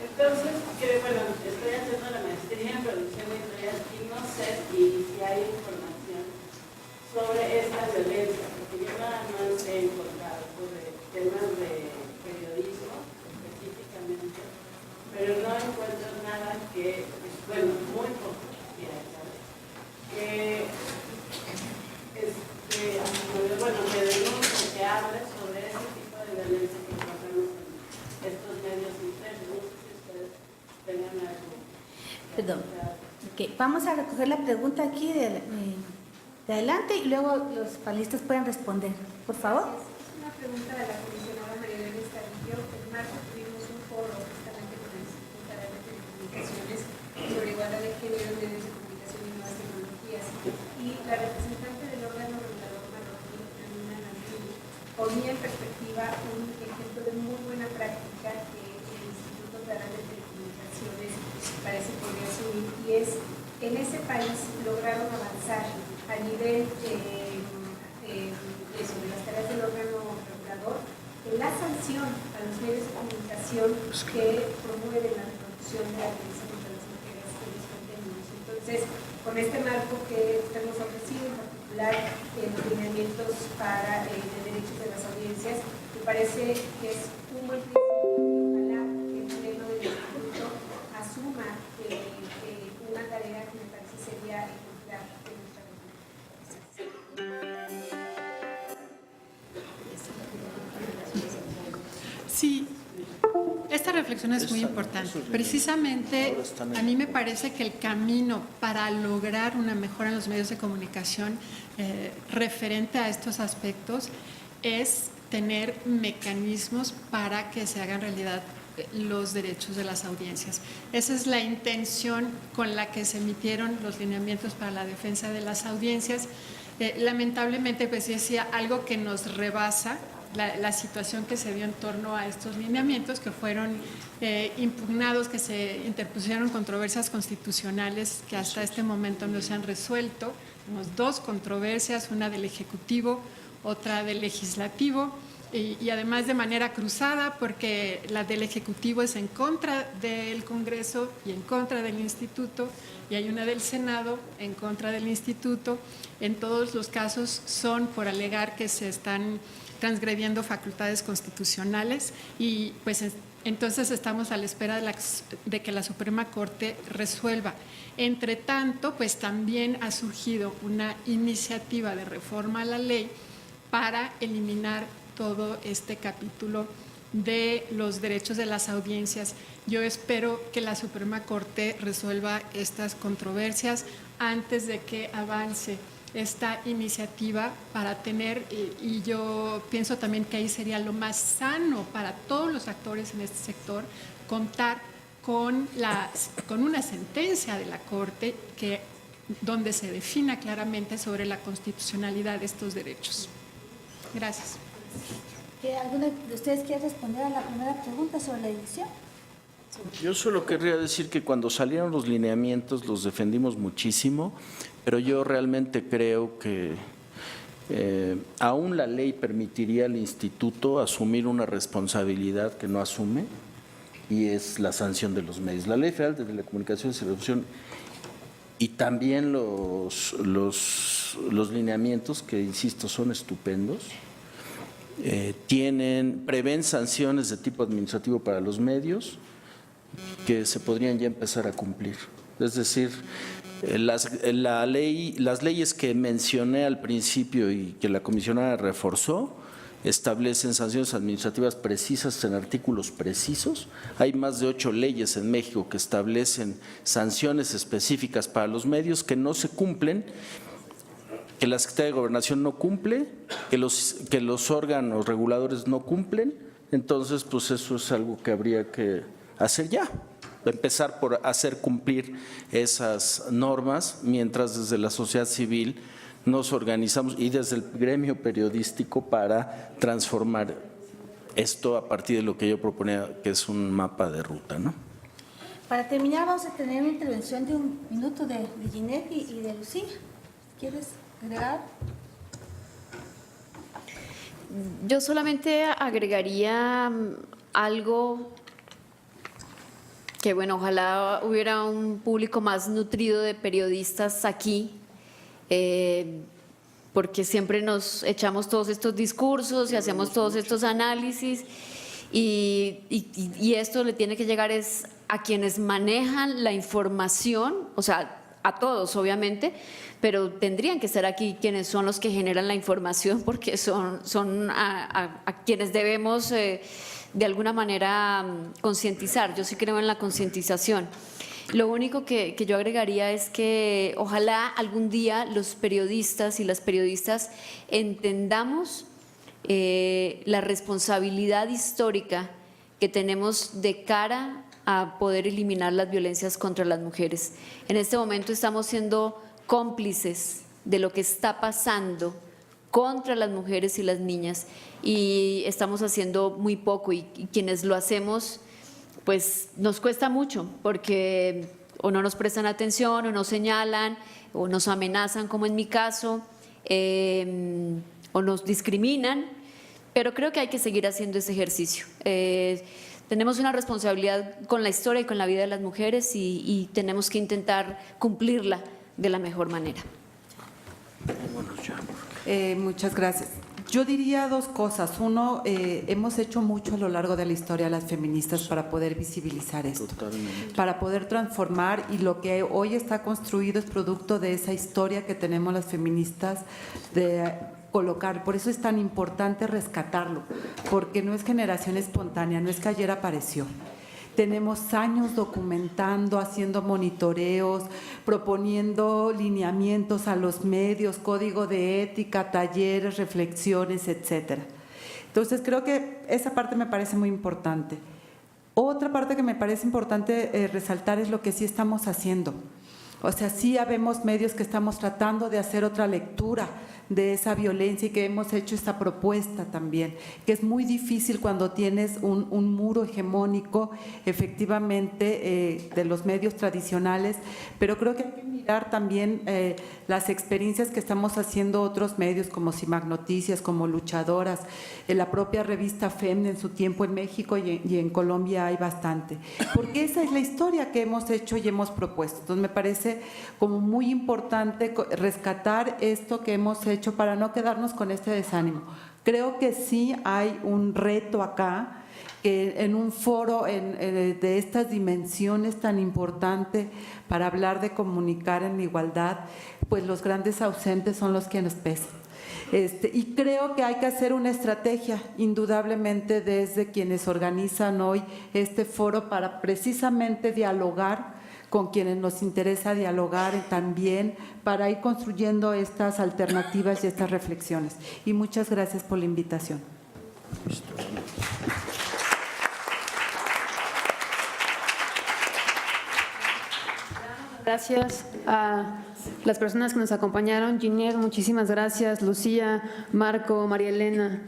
Entonces, bueno, estoy haciendo la maestría en producción editorial y no sé si hay información sobre esta violencia, porque yo nada más he encontrado sobre temas de periodismo específicamente, pero no encuentro nada que, bueno, muy poco, que bueno, que denuncie, que hable sobre ese tipo de violencia que encontramos en estos medios internos. No sé si ustedes tengan algo. Perdón. Okay. Vamos a recoger la pregunta aquí de adelante y luego los panelistas pueden responder. Por favor. Es una pregunta de la comisionada María Elena Escamillo. En marzo tuvimos un foro justamente con el Instituto Federal de Telecomunicaciones sobre igualdad de género en medios de comunicación y nuevas tecnologías. Y la representante del órgano regulador marroquí, Amina Nandini, ponía en perspectiva un ejemplo de muy buena práctica que el Instituto Federal de Telecomunicaciones parece podría asumir, y es, en ese país lograron avanzar a nivel sobre las tareas del órgano regulador en la sanción a los medios de comunicación que promueven la reproducción de la violencia contra las mujeres en los contenidos. Entonces, con este marco que hemos ofrecido, en particular los lineamientos para de derechos de las audiencias, me parece que es un buen principio y ojalá el pleno del instituto asuma una tarea que me parece sería ejemplar de nuestra Sí, esta reflexión es muy importante. Precisamente a mí me parece que el camino para lograr una mejora en los medios de comunicación referente a estos aspectos es tener mecanismos para que se hagan realidad los derechos de las audiencias. Esa es la intención con la que se emitieron los lineamientos para la defensa de las audiencias. Lamentablemente, pues decía algo que nos rebasa la situación que se dio en torno a estos lineamientos, que fueron impugnados, que se interpusieron controversias constitucionales que hasta este momento no se han resuelto. Tenemos dos controversias, una del Ejecutivo, otra del Legislativo, y además de manera cruzada, porque la del Ejecutivo es en contra del Congreso y en contra del Instituto, y hay una del Senado en contra del Instituto. En todos los casos son por alegar que se están transgrediendo facultades constitucionales, y pues entonces estamos a la espera de que la Suprema Corte resuelva. Entre tanto, pues también ha surgido una iniciativa de reforma a la ley para eliminar todo este capítulo de los derechos de las audiencias. Yo espero que la Suprema Corte resuelva estas controversias antes de que avance esta iniciativa para tener, y yo pienso también que ahí sería lo más sano para todos los actores en este sector, contar con una sentencia de la Corte donde se defina claramente sobre la constitucionalidad de estos derechos. Gracias. ¿Alguno de ustedes quiere responder a la primera pregunta sobre la edición? Yo solo querría decir que cuando salieron los lineamientos los defendimos muchísimo, pero yo realmente creo que aún la ley permitiría al instituto asumir una responsabilidad que no asume, y es la sanción de los medios. La Ley Federal de Telecomunicaciones y Televisión y también los lineamientos, que insisto son estupendos, prevén sanciones de tipo administrativo para los medios que se podrían ya empezar a cumplir. Es decir, las leyes que mencioné al principio y que la comisionada reforzó establecen sanciones administrativas precisas en artículos precisos. Hay más de 8 leyes en México que establecen sanciones específicas para los medios que no se cumplen, que la Secretaría de Gobernación no cumple, que los órganos reguladores no cumplen. Entonces, pues eso es algo que habría que hacer ya, empezar por hacer cumplir esas normas, mientras desde la sociedad civil nos organizamos y desde el gremio periodístico para transformar esto a partir de lo que yo proponía, que es un mapa de ruta, ¿no? Para terminar, vamos a tener una intervención de 1 minuto de Ginette y de Lucía. ¿Quieres agregar? Yo solamente agregaría algo que, bueno, ojalá hubiera un público más nutrido de periodistas aquí, porque siempre nos echamos todos estos discursos y hacemos todos estos análisis y esto le tiene que llegar es a quienes manejan la información, o sea, a todos obviamente, pero tendrían que estar aquí quienes son los que generan la información, porque son a quienes debemos de alguna manera concientizar. Yo sí creo en la concientización. Lo único que yo agregaría es que ojalá algún día los periodistas y las periodistas entendamos la responsabilidad histórica que tenemos de cara a poder eliminar las violencias contra las mujeres. En este momento estamos siendo cómplices de lo que está pasando contra las mujeres y las niñas y estamos haciendo muy poco y quienes lo hacemos pues nos cuesta mucho porque o no nos prestan atención o nos señalan o nos amenazan como en mi caso o nos discriminan, pero creo que hay que seguir haciendo ese ejercicio. Tenemos una responsabilidad con la historia y con la vida de las mujeres y tenemos que intentar cumplirla de la mejor manera. Muchas gracias. Yo diría dos cosas. Uno, hemos hecho mucho a lo largo de la historia las feministas para poder visibilizar esto, para poder transformar, y lo que hoy está construido es producto de esa historia que tenemos las feministas de colocar. Por eso es tan importante rescatarlo, porque no es generación espontánea, no es que ayer apareció. Tenemos años documentando, haciendo monitoreos, proponiendo lineamientos a los medios, código de ética, talleres, reflexiones, etcétera. Entonces, creo que esa parte me parece muy importante. Otra parte que me parece importante resaltar es lo que sí estamos haciendo. O sea, sí habemos medios que estamos tratando de hacer otra lectura de esa violencia y que hemos hecho esta propuesta también, que es muy difícil cuando tienes un muro hegemónico, efectivamente, de los medios tradicionales, pero creo que hay que mirar también las experiencias que estamos haciendo otros medios como CIMAC Noticias, como Luchadoras, la propia revista FEM en su tiempo en México y en Colombia hay bastante, porque esa es la historia que hemos hecho y hemos propuesto. Entonces me parece como muy importante rescatar esto que hemos hecho para no quedarnos con este desánimo. Creo que sí hay un reto acá, en un foro de estas dimensiones tan importante para hablar de comunicar en igualdad, pues los grandes ausentes son los que nos pesan. Y creo que hay que hacer una estrategia, indudablemente, desde quienes organizan hoy este foro para precisamente dialogar con quienes nos interesa dialogar también para ir construyendo estas alternativas y estas reflexiones. Y muchas gracias por la invitación. Gracias a las personas que nos acompañaron. Ginette, muchísimas gracias. Lucía, Marco, María Elena.